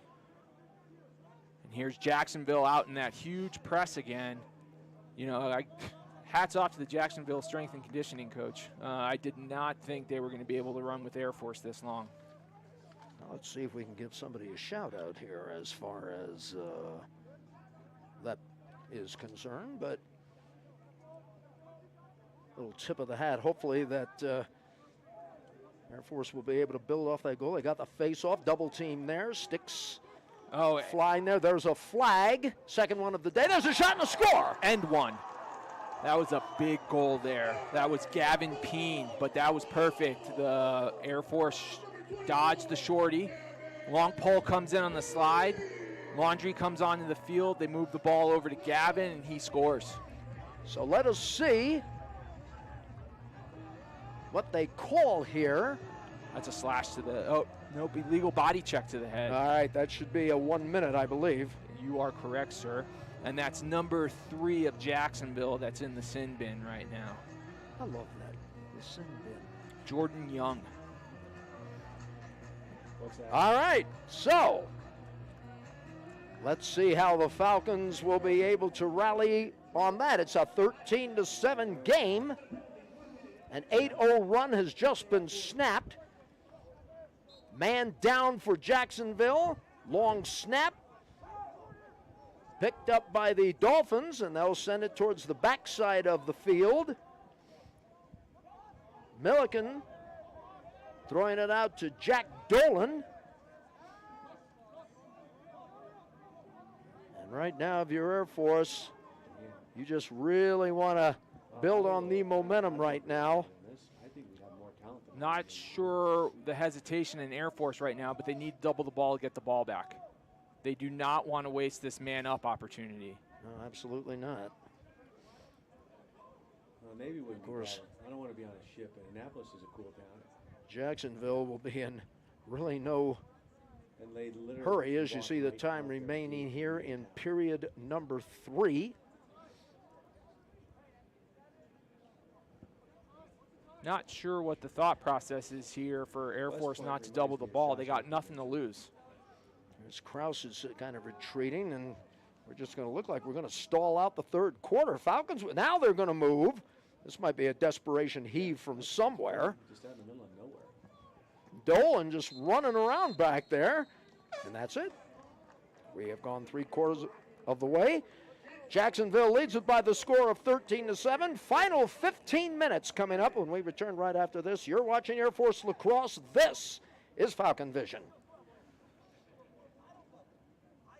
[SPEAKER 2] And here's Jacksonville out in that huge press again. You know, hats off to the Jacksonville strength and conditioning coach. I did not think they were going to be able to run with Air Force this long.
[SPEAKER 1] Now let's see if we can give somebody a shout out here as far as that is concerned, but little tip of the hat. Hopefully that Air Force will be able to build off that goal. They got the face-off, double team there. Sticks
[SPEAKER 2] Oh,
[SPEAKER 1] flying there. There's a flag. Second one of the day. There's a shot and a score.
[SPEAKER 2] and one. That was a big goal there. That was Gavin Peen, but that was perfect. The Air Force dodged the shorty. Long pole comes in on the slide. Laundry comes onto the field. They move the ball over to Gavin, and he scores.
[SPEAKER 1] So let us see what they call here.
[SPEAKER 2] That's a slash to the, oh, nope, illegal body check to the head.
[SPEAKER 1] All right, that should be a 1 minute, I believe.
[SPEAKER 2] You are correct, sir. And that's number 3 of Jacksonville that's in the sin bin right now.
[SPEAKER 1] I love that. The sin bin.
[SPEAKER 2] Jordan Young.
[SPEAKER 3] What's that?
[SPEAKER 1] All right, so let's see how the Falcons will be able to rally on that. It's a 13-7 game. An 8-0 run has just been snapped. Man down for Jacksonville. Long snap. Picked up by the Dolphins, and they'll send it towards the backside of the field. Milliken throwing it out to Jack Dolan. And right now, if you're Air Force, you just really want to build on the momentum right now.
[SPEAKER 3] I think we have more talent than
[SPEAKER 2] Not sure the hesitation in Air Force right now, but they need to double the ball to get the ball back. They do not want to waste this man-up opportunity.
[SPEAKER 1] No, absolutely not.
[SPEAKER 3] Well, Navy would be
[SPEAKER 1] course.
[SPEAKER 3] bad. I don't want to be on a ship, and Annapolis is a cool town.
[SPEAKER 1] Jacksonville will be in really no
[SPEAKER 3] And they literally
[SPEAKER 1] hurry as you
[SPEAKER 3] walk
[SPEAKER 1] see the
[SPEAKER 3] right
[SPEAKER 1] time
[SPEAKER 3] out there.
[SPEAKER 1] remaining here in period number 3.
[SPEAKER 2] Not sure what the thought process is here for Air
[SPEAKER 3] West
[SPEAKER 2] Force
[SPEAKER 3] Point
[SPEAKER 2] not to
[SPEAKER 3] reminds
[SPEAKER 2] double
[SPEAKER 3] me
[SPEAKER 2] the
[SPEAKER 3] of
[SPEAKER 2] ball. They got
[SPEAKER 3] South
[SPEAKER 2] nothing to lose.
[SPEAKER 1] As Krause is kind of retreating, and we're just going to look like we're going to stall out the third quarter. Falcons, now they're going to move. This might be a desperation heave from somewhere.
[SPEAKER 3] Just out in the middle of nowhere.
[SPEAKER 1] Dolan just running around back there, and that's it. We have gone 3/4 of the way. Jacksonville leads it by the score of 13-7. Final 15 minutes coming up when we return right after this. You're watching Air Force Lacrosse. This is Falcon Vision.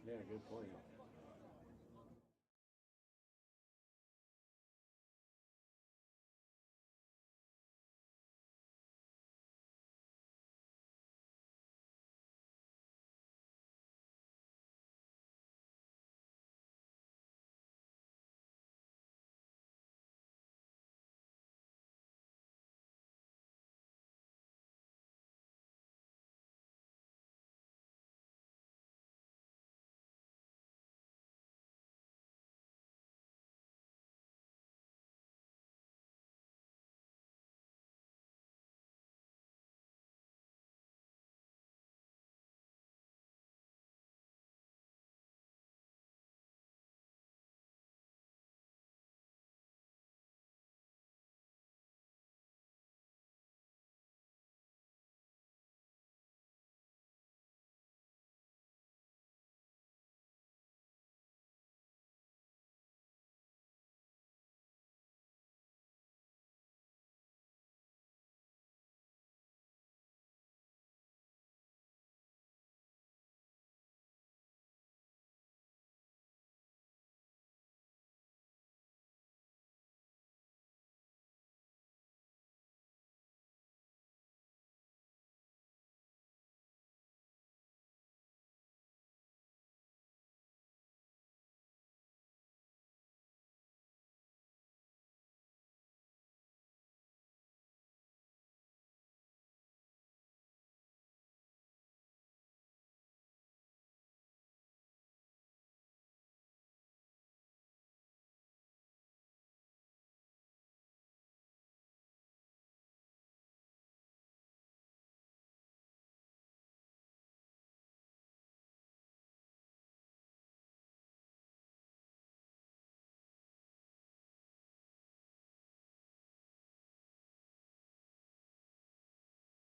[SPEAKER 3] Yeah, good point.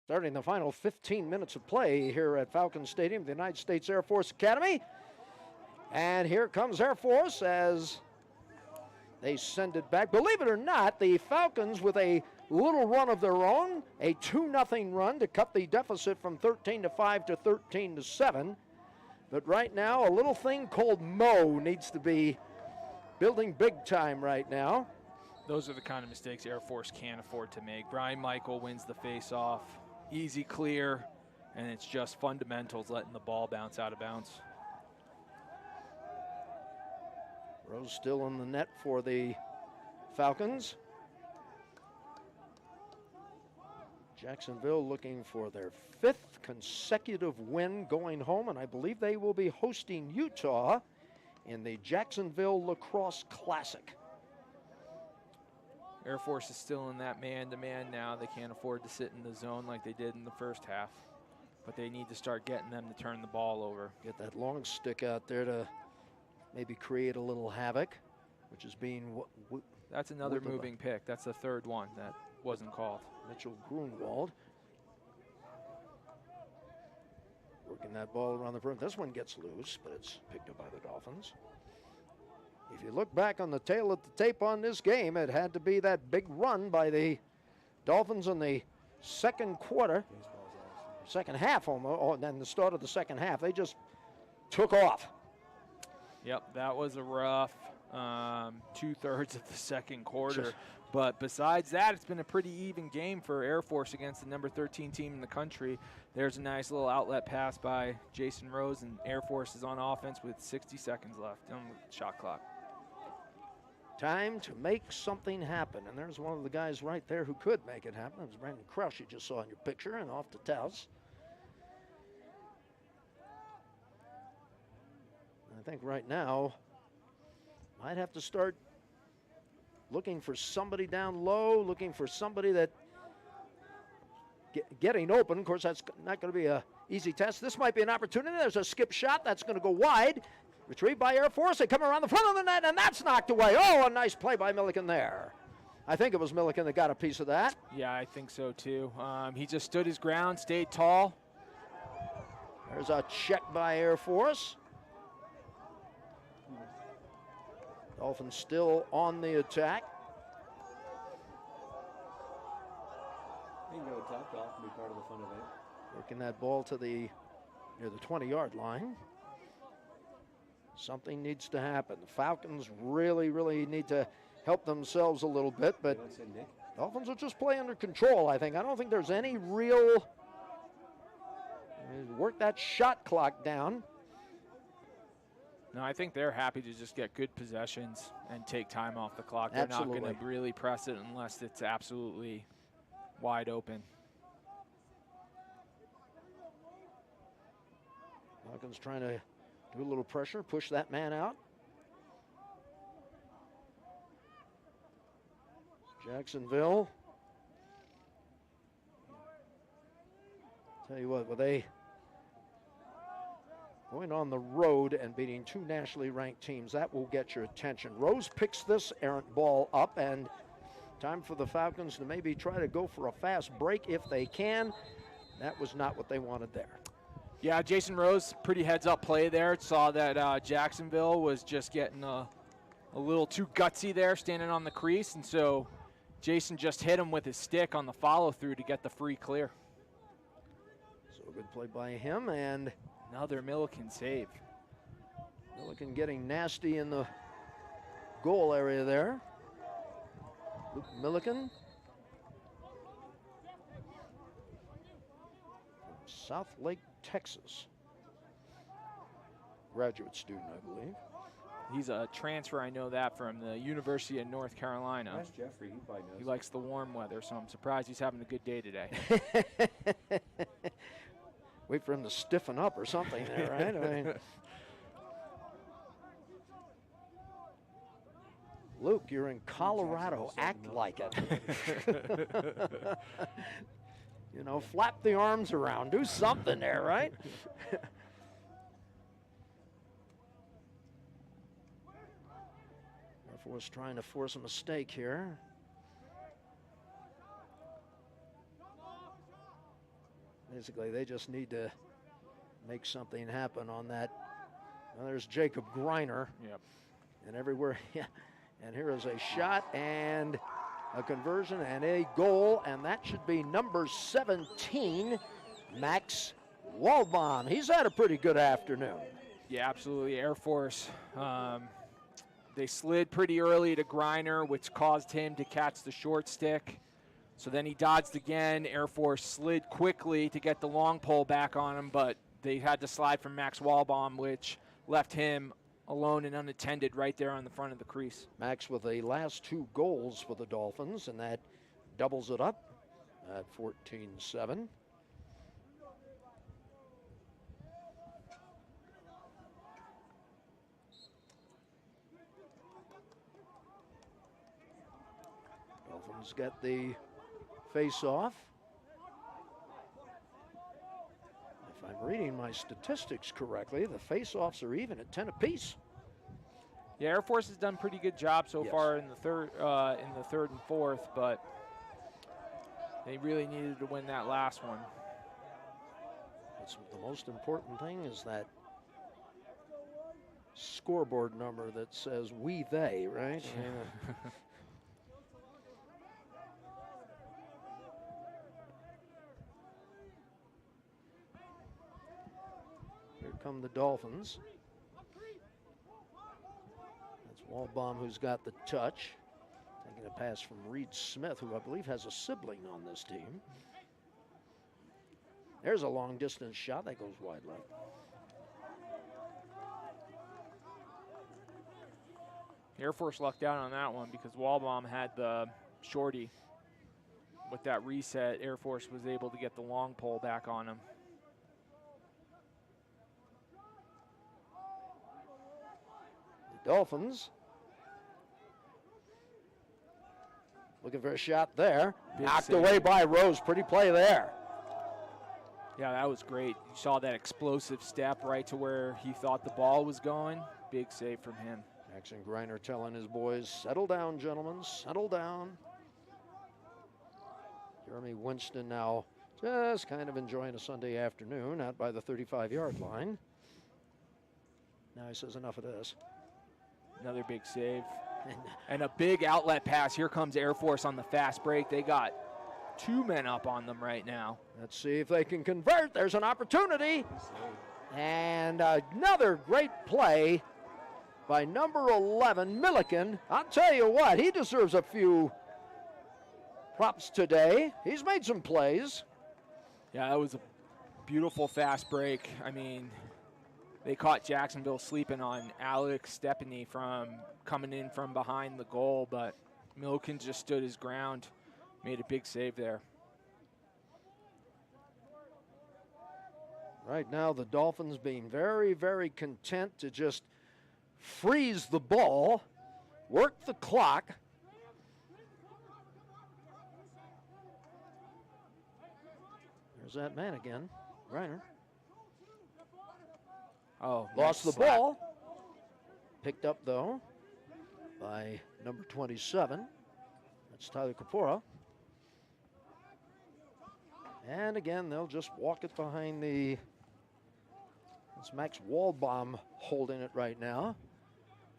[SPEAKER 1] Starting the final 15 minutes of play here at Falcon Stadium, the United States Air Force Academy. And here comes Air Force as they send it back. Believe it or not, the Falcons with a little run of their own, a 2-0 run to cut the deficit from 13-5 to 13-7. But right now, a little thing called Mo needs to be building big time right now.
[SPEAKER 2] Those are the kind of mistakes Air Force can't afford to make. Brian Michael wins the face-off, easy clear, and it's just fundamentals letting the ball bounce out of bounds.
[SPEAKER 1] Rose still in the net for the Falcons. Jacksonville looking for their 5th consecutive win going home, and I believe they will be hosting Utah in the Jacksonville Lacrosse Classic.
[SPEAKER 2] Air Force is still in that man-to-man now. They can't afford to sit in the zone like they did in the first half, but they need to start getting them to turn the ball over.
[SPEAKER 1] Get that long stick out there to maybe create a little havoc, which is being...
[SPEAKER 2] That's another moving pick. That's the 3rd one that wasn't called.
[SPEAKER 1] Mitchell Grunwald. Working that ball around the front. This one gets loose, but it's picked up by the Dolphins. If you look back on the tail of the tape on this game, it had to be that big run by the Dolphins in the second quarter. Second half almost, and then the start of the second half. They just took off.
[SPEAKER 2] Yep, that was a rough 2/3 of the second quarter. But besides that, it's been a pretty even game for Air Force against the number 13 team in the country. There's a nice little outlet pass by Jason Rose, and Air Force is on offense with 60 seconds left on the shot clock.
[SPEAKER 1] Time to make something happen. And there's one of the guys right there who could make it happen. It was Brandon Crouch you just saw in your picture, and off to Taos. I think right now, might have to start looking for somebody down low, looking for somebody that getting open. Of course, that's not going to be an easy test. This might be an opportunity. There's a skip shot that's going to go wide. Retrieved by Air Force. They come around the front of the net, and that's knocked away. Oh, a nice play by Milliken there. I think it was Milliken that got a piece of that.
[SPEAKER 2] Yeah, I think so too. He just stood his ground, stayed tall.
[SPEAKER 1] There's a check by Air Force. Dolphins still on the attack.
[SPEAKER 3] You can go top off and be part of the fun event.
[SPEAKER 1] Working that ball to near the 20-yard line. Something needs to happen. The Falcons really, really need to help themselves a little bit, but Dolphins will just play under control, I think. I don't think there's any real... Work that shot clock down.
[SPEAKER 2] No, I think they're happy to just get good possessions and take time off the clock.
[SPEAKER 1] Absolutely.
[SPEAKER 2] They're not going to really press it unless it's absolutely wide open.
[SPEAKER 1] Falcons trying to do a little pressure, push that man out. Jacksonville. Tell you what, with they going on the road and beating 2 nationally ranked teams, that will get your attention. Rose picks this errant ball up, and time for the Falcons to maybe try to go for a fast break if they can. That was not what they wanted there.
[SPEAKER 2] Yeah, Jason Rose, pretty heads-up play there. Saw that Jacksonville was just getting a little too gutsy there, standing on the crease, and so Jason just hit him with his stick on the follow-through to get the free clear.
[SPEAKER 1] So a good play by him, and
[SPEAKER 2] another Milliken save.
[SPEAKER 1] Milliken getting nasty in the goal area there. Luke Milliken. From South Lake, Texas. Graduate student, I believe.
[SPEAKER 2] He's a transfer, I know that, from the University of North Carolina.
[SPEAKER 3] Ask Jeffrey, he probably knows.
[SPEAKER 2] He likes the warm weather, so I'm surprised he's having a good day today.
[SPEAKER 1] Wait for him to stiffen up or something there, right? I mean, Luke, you're in Colorado. Act like it. You know, flap the arms around. Do something there, right? Air Force trying to force a mistake here. Basically, they just need to make something happen on that. Well, there's Jacob Griner.
[SPEAKER 2] Yep.
[SPEAKER 1] And everywhere, yeah. And here is a shot, and a conversion and a goal, and that should be number 17, Max Waldbaum. He's had a pretty good afternoon.
[SPEAKER 2] Yeah, absolutely. Air Force, they slid pretty early to Griner, which caused him to catch the short stick. So then he dodged again. Air Force slid quickly to get the long pole back on him, but they had to slide from Max Waldbaum, which left him alone and unattended right there on the front of the crease.
[SPEAKER 1] Max with the last 2 goals for the Dolphins, and that doubles it up at 14-7. Dolphins get the face-off. If I'm reading my statistics correctly, the face-offs are even at 10 apiece.
[SPEAKER 2] Yeah, Air Force has done a pretty good job so far in the third and fourth, but they really needed to win that last one.
[SPEAKER 1] That's the most important thing, is that scoreboard number that says we they, right? Yeah. Here come the Dolphins. That's Waldbaum who's got the touch. Taking a pass from Reed Smith, who I believe has a sibling on this team. There's a long distance shot that goes wide left.
[SPEAKER 2] Air Force lucked out on that one because Waldbaum had the shorty. With that reset, Air Force was able to get the long pole back on him.
[SPEAKER 1] The Dolphins looking for a shot there.
[SPEAKER 2] Big
[SPEAKER 1] Knocked
[SPEAKER 2] save.
[SPEAKER 1] away by Rose. Pretty play there.
[SPEAKER 2] Yeah, that was great. You saw that explosive step right to where he thought the ball was going. Big save from him.
[SPEAKER 1] Jackson Griner telling his boys, settle down, gentlemen, settle down. Jeremy Winston now just kind of enjoying a Sunday afternoon out by the 35-yard line. Now he says, enough of this.
[SPEAKER 2] Another big save. And a big outlet pass. Here comes Air Force on the fast break. They got 2 men up on them right now.
[SPEAKER 1] Let's see if they can convert. There's an opportunity. And another great play by number 11, Milliken. I'll tell you what, he deserves a few props today. He's made some plays.
[SPEAKER 2] Yeah, that was a beautiful fast break. I mean, they caught Jacksonville sleeping on Alex Stepney from coming in from behind the goal, but Milliken just stood his ground, made a big save there.
[SPEAKER 1] Right now, the Dolphins being very, very content to just freeze the ball, work the clock. There's that man again, Griner.
[SPEAKER 2] Oh,
[SPEAKER 1] Lost the
[SPEAKER 2] nice slap.
[SPEAKER 1] ball. Picked up, though, by number 27. That's Tyler Kapora. And again, they'll just walk it behind the... It's Max Waldbaum holding it right now.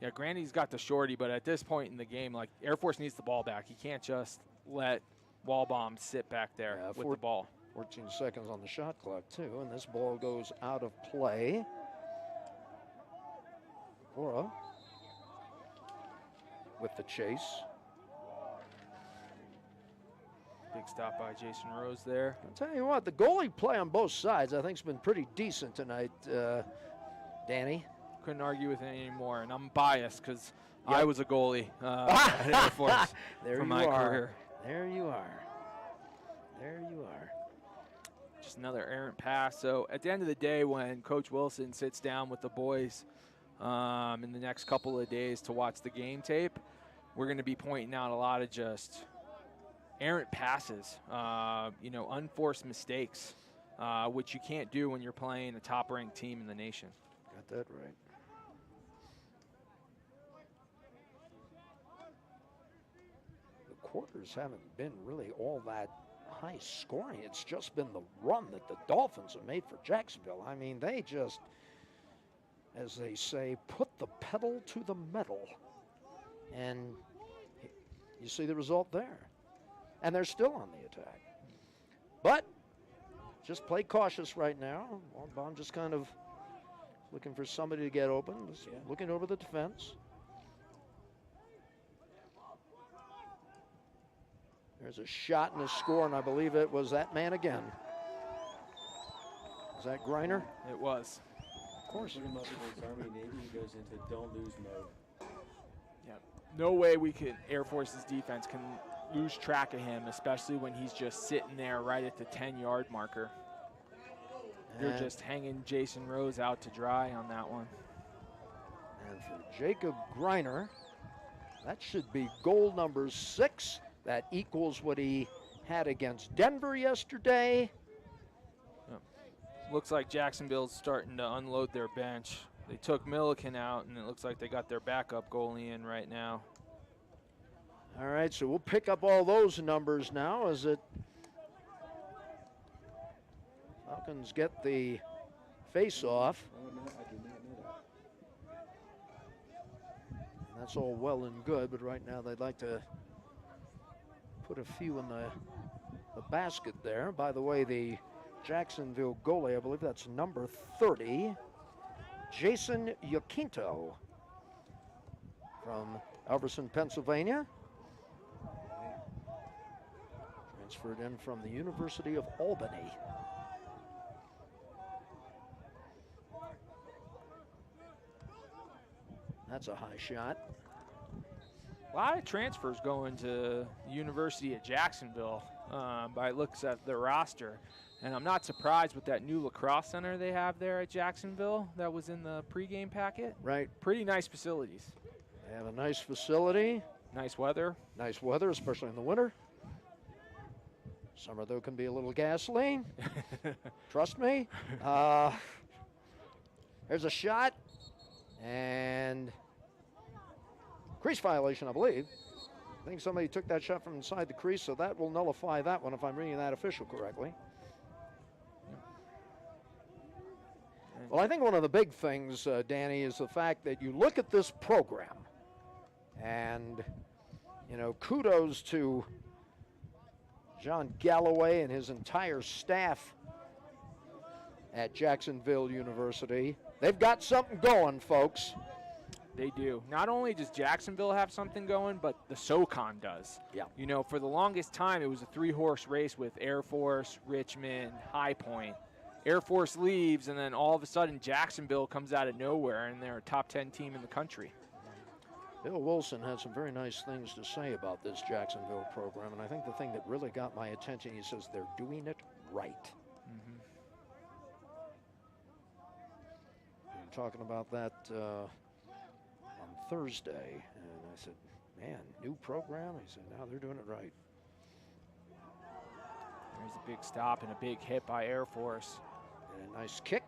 [SPEAKER 2] Yeah, Grandy's got the shorty, but at this point in the game, like, Air Force needs the ball back. He can't just let Waldbaum sit back there with the ball.
[SPEAKER 1] 14 seconds on the shot clock, too, and this ball goes out of play. Kapora with the chase.
[SPEAKER 2] Big stop by Jason Rose there.
[SPEAKER 1] I'll tell you what, the goalie play on both sides, I think, has been pretty decent tonight, Danny.
[SPEAKER 2] Couldn't argue with it anymore, and I'm biased because I was a goalie at Air Force
[SPEAKER 1] There
[SPEAKER 2] for
[SPEAKER 1] you
[SPEAKER 2] my
[SPEAKER 1] are.
[SPEAKER 2] career.
[SPEAKER 1] There you are. There you are.
[SPEAKER 2] Just another errant pass. So at the end of the day, when Coach Wilson sits down with the boys in the next couple of days to watch the game tape, we're going to be pointing out a lot of just errant passes, unforced mistakes, which you can't do when you're playing a top-ranked team in the nation.
[SPEAKER 1] Got that right. The quarters haven't been really all that high scoring. It's just been the run that the Dolphins have made for Jacksonville. I mean, they just, as they say, put the pedal to the metal. And You see the result there. And they're still on the attack. But just play cautious right now. Bond just kind of looking for somebody to get open, just looking over the defense. There's a shot and a score, and I believe it was that man again. Is that Griner?
[SPEAKER 2] It was.
[SPEAKER 1] Of course.
[SPEAKER 3] Put him up against Army Navy, he goes into don't lose mode.
[SPEAKER 2] Yeah. No way Air Force's defense can lose track of him, especially when he's just sitting there right at the 10-yard marker. They're just hanging Jason Rose out to dry on that one.
[SPEAKER 1] And for Jacob Griner, that should be goal number 6. That equals what he had against Denver yesterday.
[SPEAKER 2] Looks like Jacksonville's starting to unload their bench. They took Milliken out, and it looks like they got their backup goalie in right now.
[SPEAKER 1] All right, so we'll pick up all those numbers now as it Falcons get the face-off.
[SPEAKER 3] Oh, no, I did not know that.
[SPEAKER 1] And that's all well and good, but right now they'd like to put a few in the basket there. By the way, the Jacksonville goalie, I believe that's number 30, Jason Yaquinto from Alverson, Pennsylvania. Transferred in from the University of Albany. That's a high shot.
[SPEAKER 2] A lot of transfers going to the University of Jacksonville by looks at the roster. And I'm not surprised with that new lacrosse center they have there at Jacksonville that was in the pregame packet.
[SPEAKER 1] Right.
[SPEAKER 2] Pretty nice facilities.
[SPEAKER 1] They have a nice facility.
[SPEAKER 2] Nice weather.
[SPEAKER 1] Nice weather, especially in the winter. Summer, though, can be a little gasoline. Trust me. There's a shot. And crease violation, I believe. I think somebody took that shot from inside the crease, so that will nullify that one if I'm reading that official correctly. Well, I think one of the big things, Danny, is the fact that you look at this program, and, you know, kudos to John Galloway and his entire staff at Jacksonville University. They've got something going, folks.
[SPEAKER 2] They do. Not only does Jacksonville have something going, but the SoCon does.
[SPEAKER 1] Yeah.
[SPEAKER 2] You know, for the longest time, it was a 3-horse race with Air Force, Richmond, High Point. Air Force leaves, and then all of a sudden Jacksonville comes out of nowhere, and they're a top 10 team in the country.
[SPEAKER 1] Bill Wilson had some very nice things to say about this Jacksonville program, and I think the thing that really got my attention, he says they're doing it right.
[SPEAKER 2] Mm-hmm.
[SPEAKER 1] We were talking about that on Thursday, and I said, man, new program? He said, no, they're doing it right.
[SPEAKER 2] There's a big stop and a big hit by Air Force.
[SPEAKER 1] And a nice kick.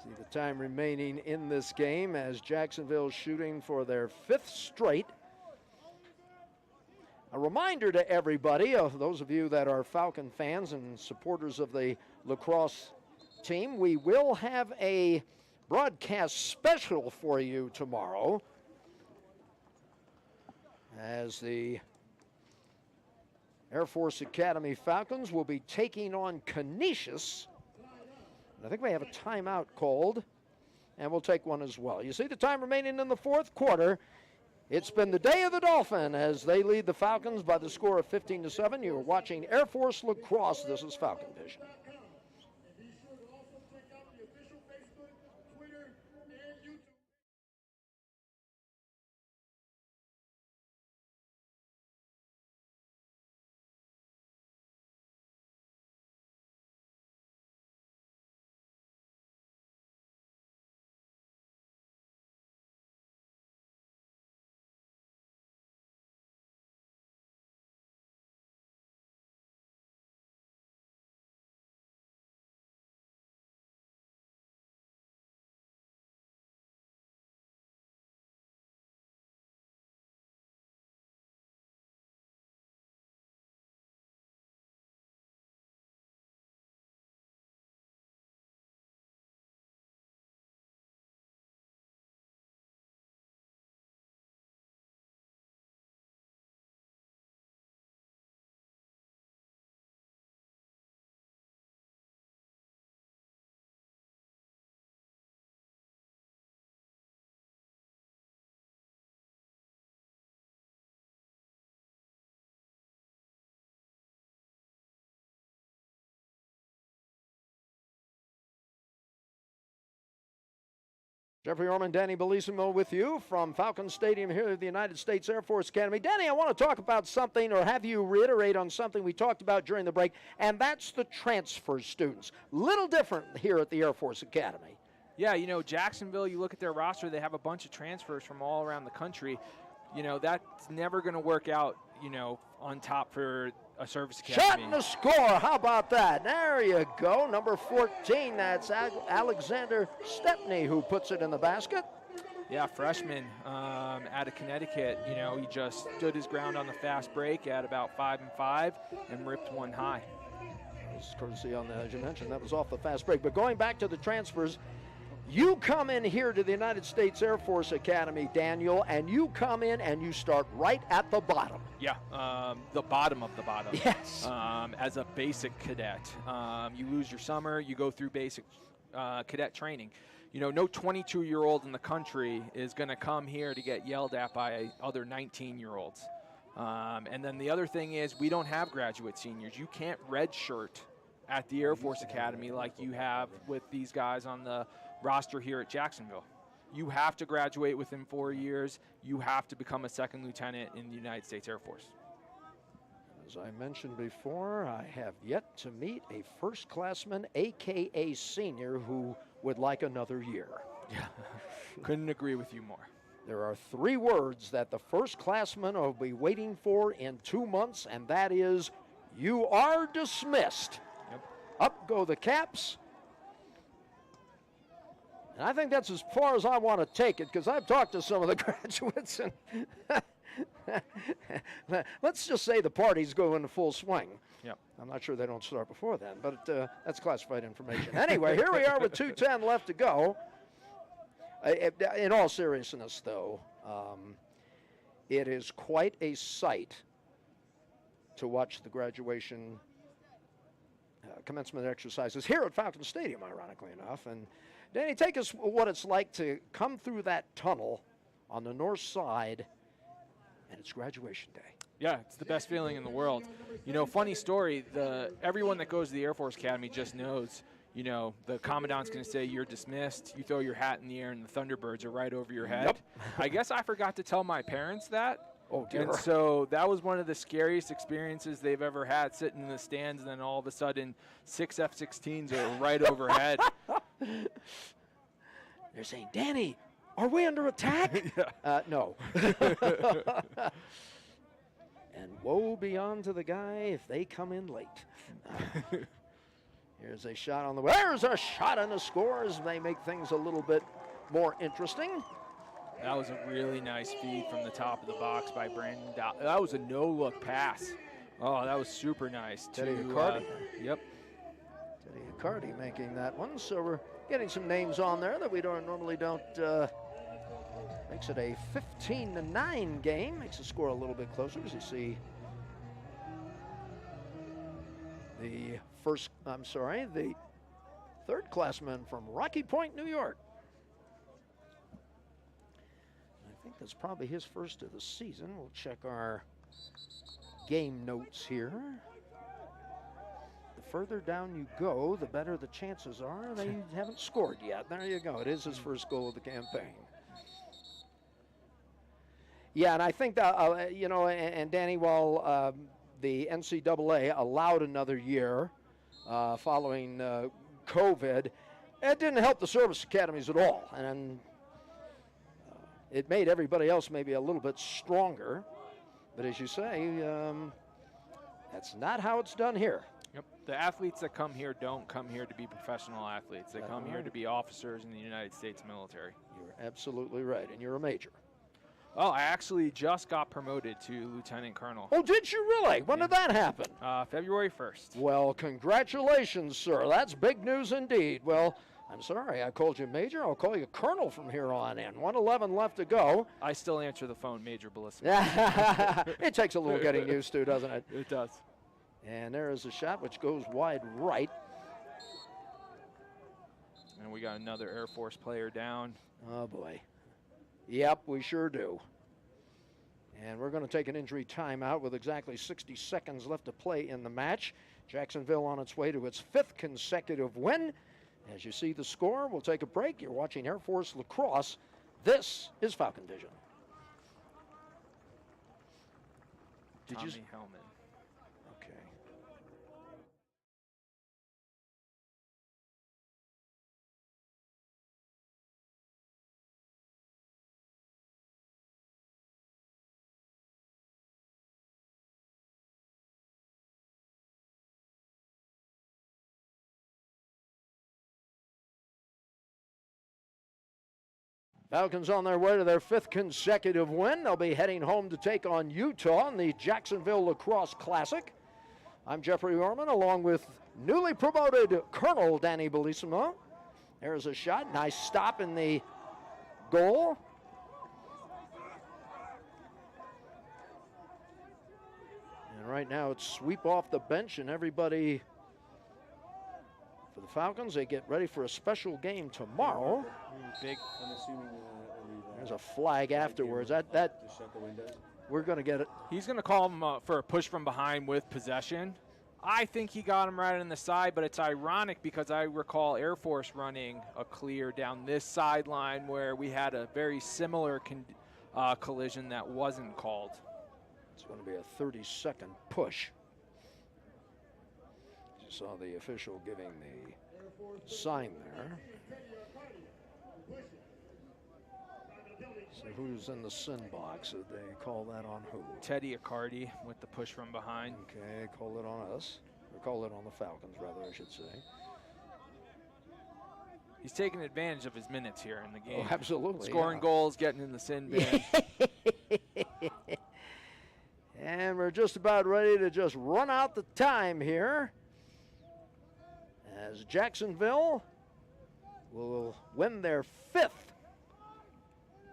[SPEAKER 1] See the time remaining in this game as Jacksonville shooting for their 5th straight. A reminder to everybody, those of you that are Falcon fans and supporters of the lacrosse team, we will have a broadcast special for you tomorrow as the Air Force Academy Falcons will be taking on Canisius. I think we have a timeout called, and we'll take one as well. You see the time remaining in the 4th quarter. It's been the day of the Dolphin as they lead the Falcons by the score of 15-7. You're watching Air Force Lacrosse. This is Falcon Vision. Jeffrey Orman, Danny Bellissimo with you from Falcon Stadium here at the United States Air Force Academy. Danny, I want to talk about something, or have you reiterate on something we talked about during the break, and that's the transfer students. Little different here at the Air Force Academy.
[SPEAKER 2] Yeah, you know, Jacksonville, you look at their roster, they have a bunch of transfers from all around the country. You know, that's never going to work out, you know, on top for a service academy.
[SPEAKER 1] Shot and a score. How about that? There you go. Number 14, that's Alexander Stepney who puts it in the basket.
[SPEAKER 2] Yeah, freshman out of Connecticut. You know, he just stood his ground on the fast break at about 5-5 and ripped one high.
[SPEAKER 1] It's courtesy on the, as you mentioned, that was off the fast break. But going back to the transfers, you come in here to the United States Air Force Academy, Daniel, and you come in and you start right at the bottom.
[SPEAKER 2] Yeah, the bottom of the bottom.
[SPEAKER 1] Yes.
[SPEAKER 2] As a basic cadet. You lose your summer, you go through basic cadet training. You know, no 22-year-old in the country is going to come here to get yelled at by other 19-year-olds. And then the other thing is we don't have graduate seniors. You can't redshirt at the Air Force Academy like you have with these guys on the roster here at Jacksonville. You have to graduate within 4 years. You have to become a second lieutenant in the United States Air Force.
[SPEAKER 1] As I mentioned before, I have yet to meet a first-classman, a.k.a. senior, who would like another year.
[SPEAKER 2] Yeah, couldn't agree with you more.
[SPEAKER 1] There are 3 words that the first-classman will be waiting for in 2 months, and that is, you are dismissed.
[SPEAKER 2] Yep.
[SPEAKER 1] Up go the Caps. And I think that's as far as I want to take it, because I've talked to some of the graduates, and let's just say the parties go into full swing.
[SPEAKER 2] Yep.
[SPEAKER 1] I'm not sure they don't start before then, but that's classified information. Anyway, here we are with 2:10 left to go. In all seriousness, though, it is quite a sight to watch the graduation commencement exercises here at Falcon Stadium, ironically enough. And Danny, take us what it's like to come through that tunnel on the north side, and it's graduation day.
[SPEAKER 2] Yeah, it's the best feeling in the world. You know, funny story, everyone that goes to the Air Force Academy just knows, you know, the commandant's going to say you're dismissed. You throw your hat in the air and the Thunderbirds are right over your head.
[SPEAKER 1] Yep.
[SPEAKER 2] I guess I forgot to tell my parents that.
[SPEAKER 1] Oh, dear.
[SPEAKER 2] And so that was one of the scariest experiences they've ever had, sitting in the stands, and then all of a sudden 6 F-16s are right overhead.
[SPEAKER 1] They're saying, Danny, are we under attack? No. And woe be unto the guy if they come in late. Here's a shot on the way. There's a shot on the scores. They make things a little bit more interesting.
[SPEAKER 2] That was a really nice feed from the top of the box by Brandon Dodd. That was a no-look pass. Oh, that was super nice.
[SPEAKER 1] Teddy Accardi.
[SPEAKER 2] Yep.
[SPEAKER 1] Teddy Accardi making that one. So we're getting some names on there that we normally don't. Makes it a 15-9 game. Makes the score a little bit closer, as you see. The third classman from Rocky Point, New York. I think that's probably his first of the season. We'll check our game notes here. The further down you go, the better the chances are they haven't scored yet. There you go. It is his first goal of the campaign. Yeah, and I think that, you know, and Danny, while the NCAA allowed another year following COVID, it didn't help the service academies at all. And it made everybody else maybe a little bit stronger. But as you say, that's not how it's done here.
[SPEAKER 2] Yep. The athletes that come here don't come here to be professional athletes. They come here to be officers in the United States military.
[SPEAKER 1] You're absolutely right, and you're a major.
[SPEAKER 2] Oh, I actually just got promoted to Lieutenant Colonel.
[SPEAKER 1] Oh, did you really? When did that happen?
[SPEAKER 2] February 1st.
[SPEAKER 1] Well, congratulations, sir. That's big news indeed. Well, I'm sorry I called you Major. I'll call you Colonel from here on in. 1:11 left to go.
[SPEAKER 2] I still answer the phone, Major Bellissimo.
[SPEAKER 1] It takes a little getting used to, doesn't it?
[SPEAKER 2] It does.
[SPEAKER 1] And there is a shot which goes wide right.
[SPEAKER 2] And we got another Air Force player down.
[SPEAKER 1] Oh, boy. Yep, we sure do. And we're going to take an injury timeout with exactly 60 seconds left to play in the match. Jacksonville on its way to its 5th consecutive win. As you see the score, we'll take a break. You're watching Air Force Lacrosse. This is Falcon Vision. Did
[SPEAKER 2] Tommy
[SPEAKER 1] you?
[SPEAKER 2] Hellman.
[SPEAKER 1] Okay. Falcons on their way to their 5th consecutive win. They'll be heading home to take on Utah in the Jacksonville Lacrosse Classic. I'm Jeffrey Orman along with newly promoted Colonel Danny Bellissimo. There's a shot. Nice stop in the goal. And right now it's sweep off the bench and everybody for the Falcons. They get ready for a special game tomorrow.
[SPEAKER 2] Big.
[SPEAKER 3] I'm assuming
[SPEAKER 1] There's a flag afterwards.
[SPEAKER 3] to shut the windows.
[SPEAKER 1] We're going to get it.
[SPEAKER 2] He's going to call him for a push from behind with possession. I think he got him right on the side, but it's ironic because I recall Air Force running a clear down this sideline where we had a very similar collision that wasn't called.
[SPEAKER 1] It's going to be a 30-second push. You saw the official giving the sign there. So who's in the sin box? Did they call that on who?
[SPEAKER 2] Teddy Accardi with the push from behind.
[SPEAKER 1] Okay, call it on us. Or call it on the Falcons, rather, I should say.
[SPEAKER 2] He's taking advantage of his minutes here in the game.
[SPEAKER 1] Oh, absolutely.
[SPEAKER 2] Scoring goals, getting in the sin bin.
[SPEAKER 1] And we're just about ready to just run out the time here as Jacksonville will win their 5th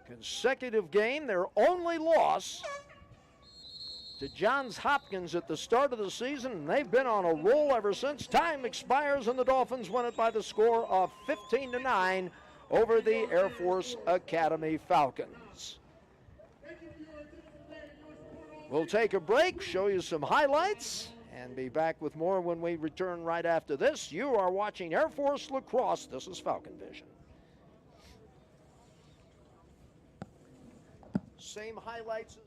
[SPEAKER 1] consecutive game, their only loss to Johns Hopkins at the start of the season, and they've been on a roll ever since. Time expires and the Dolphins win it by the score of 15-9 over the Air Force Academy Falcons. We'll take a break, show you some highlights, and be back with more when we return right after this. You are watching Air Force Lacrosse. This is Falcon Vision. Same highlights as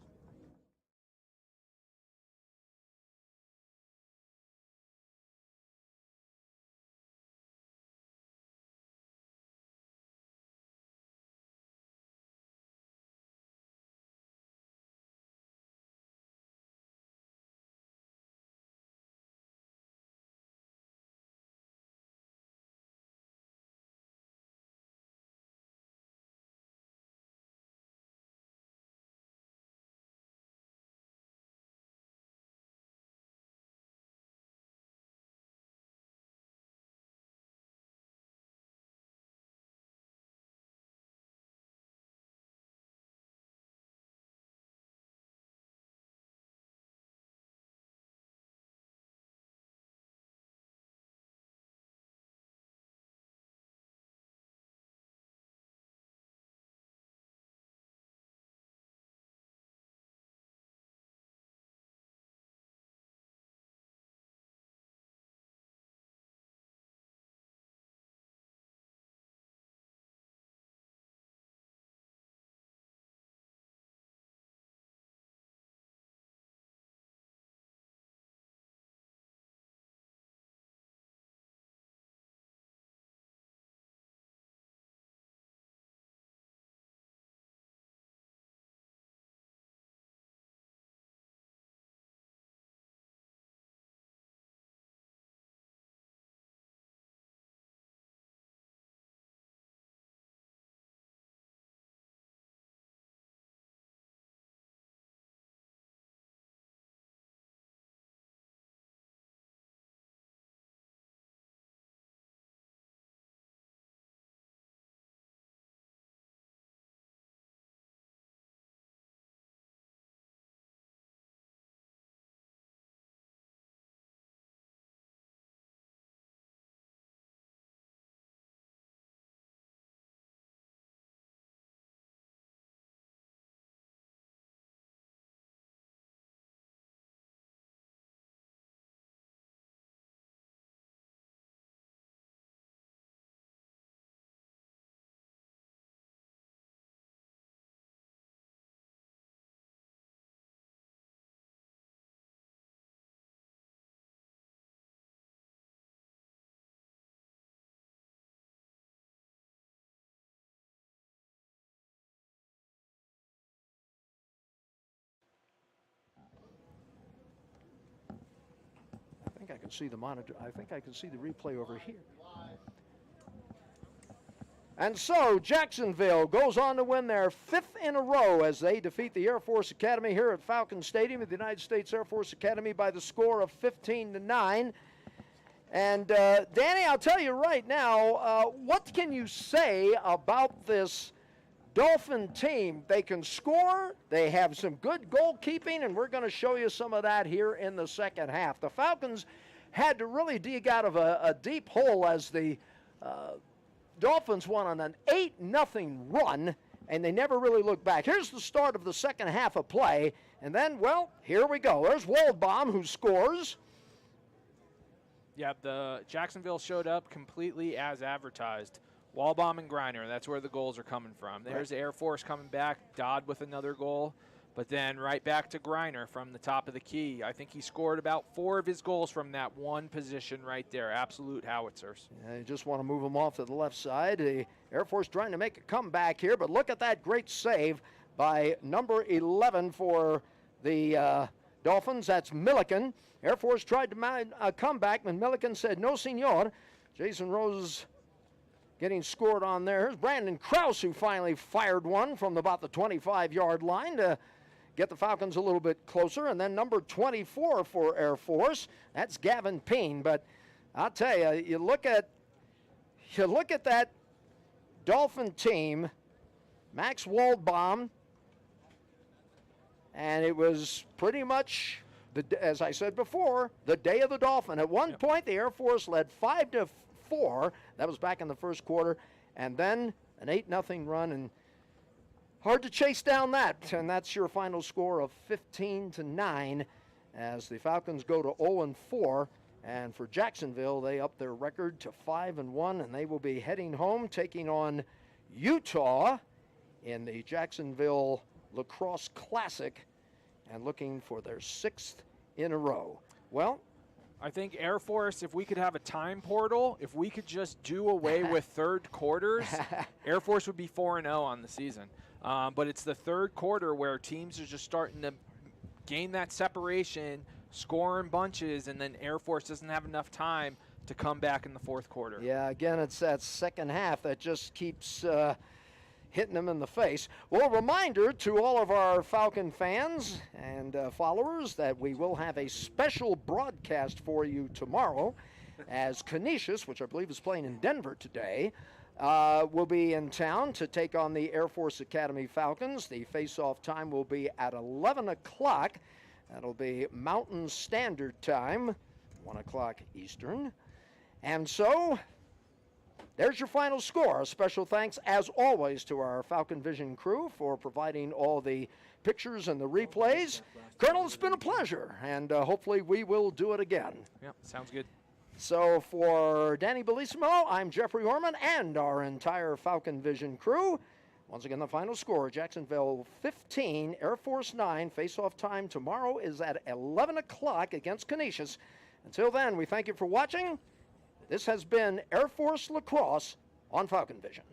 [SPEAKER 1] I can see the monitor. I think I can see the replay over here. And so Jacksonville goes on to win their 5th in a row as they defeat the Air Force Academy here at Falcon Stadium at the United States Air Force Academy by the score of 15-9. And Danny, I'll tell you right now, what can you say about this Dolphin team? They can score, they have some good goalkeeping, and we're going to show you some of that here in the second half. The Falcons had to really dig out of a deep hole as the Dolphins won on an 8-0 run, and they never really looked back. Here's the start of the second half of play, and then, well, here we go. There's Waldbaum, who scores.
[SPEAKER 2] Yeah, the Jacksonville showed up completely as advertised. Waldbaum and Griner, that's where the goals are coming from. There's the Air Force coming back, Dodd with another goal, but then right back to Griner from the top of the key. I think he scored about 4 of his goals from that one position right there. Absolute howitzers.
[SPEAKER 1] Yeah, you just want to move them off to the left side. The Air Force trying to make a comeback here, but look at that great save by number 11 for the Dolphins. That's Milliken. Air Force tried to mount a comeback, but Milliken said, no, senor. Jason Rose getting scored on there. Here's Brandon Krause, who finally fired one from about the 25-yard line to get the Falcons a little bit closer. And then number 24 for Air Force, that's Gavin Peen. But I'll tell you, you look at that Dolphin team, Max Waldbaum, and it was pretty much, as I said before, the day of the Dolphin. At one point, the Air Force led 5-4. That was back in the first quarter. And then an 8-0 run, and hard to chase down that. And that's your final score of 15-9 as the Falcons go to 0-4. And for Jacksonville, they up their record to 5-1, and they will be heading home, taking on Utah in the Jacksonville Lacrosse Classic and looking for their 6th in a row. Well,
[SPEAKER 2] I think Air Force, if we could have a time portal, if we could just do away with third quarters, Air Force would be 4-0 on the season. But it's the third quarter where teams are just starting to gain that separation, score in bunches, and then Air Force doesn't have enough time to come back in the fourth quarter.
[SPEAKER 1] Yeah, again, it's that second half that just keeps hitting them in the face. Well, a reminder to all of our Falcon fans and followers that we will have a special broadcast for you tomorrow as Canisius, which I believe is playing in Denver today, will be in town to take on the Air Force Academy Falcons. The face-off time will be at 11 o'clock. That'll be Mountain Standard Time, 1 o'clock Eastern. And so there's your final score. A special thanks, as always, to our Falcon Vision crew for providing all the pictures and the replays. Colonel, it's been a pleasure, and hopefully we will do it again.
[SPEAKER 2] Yep, sounds good.
[SPEAKER 1] So for Danny Bellissimo, I'm Jeffrey Orman and our entire Falcon Vision crew. Once again, the final score, Jacksonville 15, Air Force 9. Face-off time tomorrow is at 11 o'clock against Canisius. Until then, we thank you for watching. This has been Air Force Lacrosse on Falcon Vision.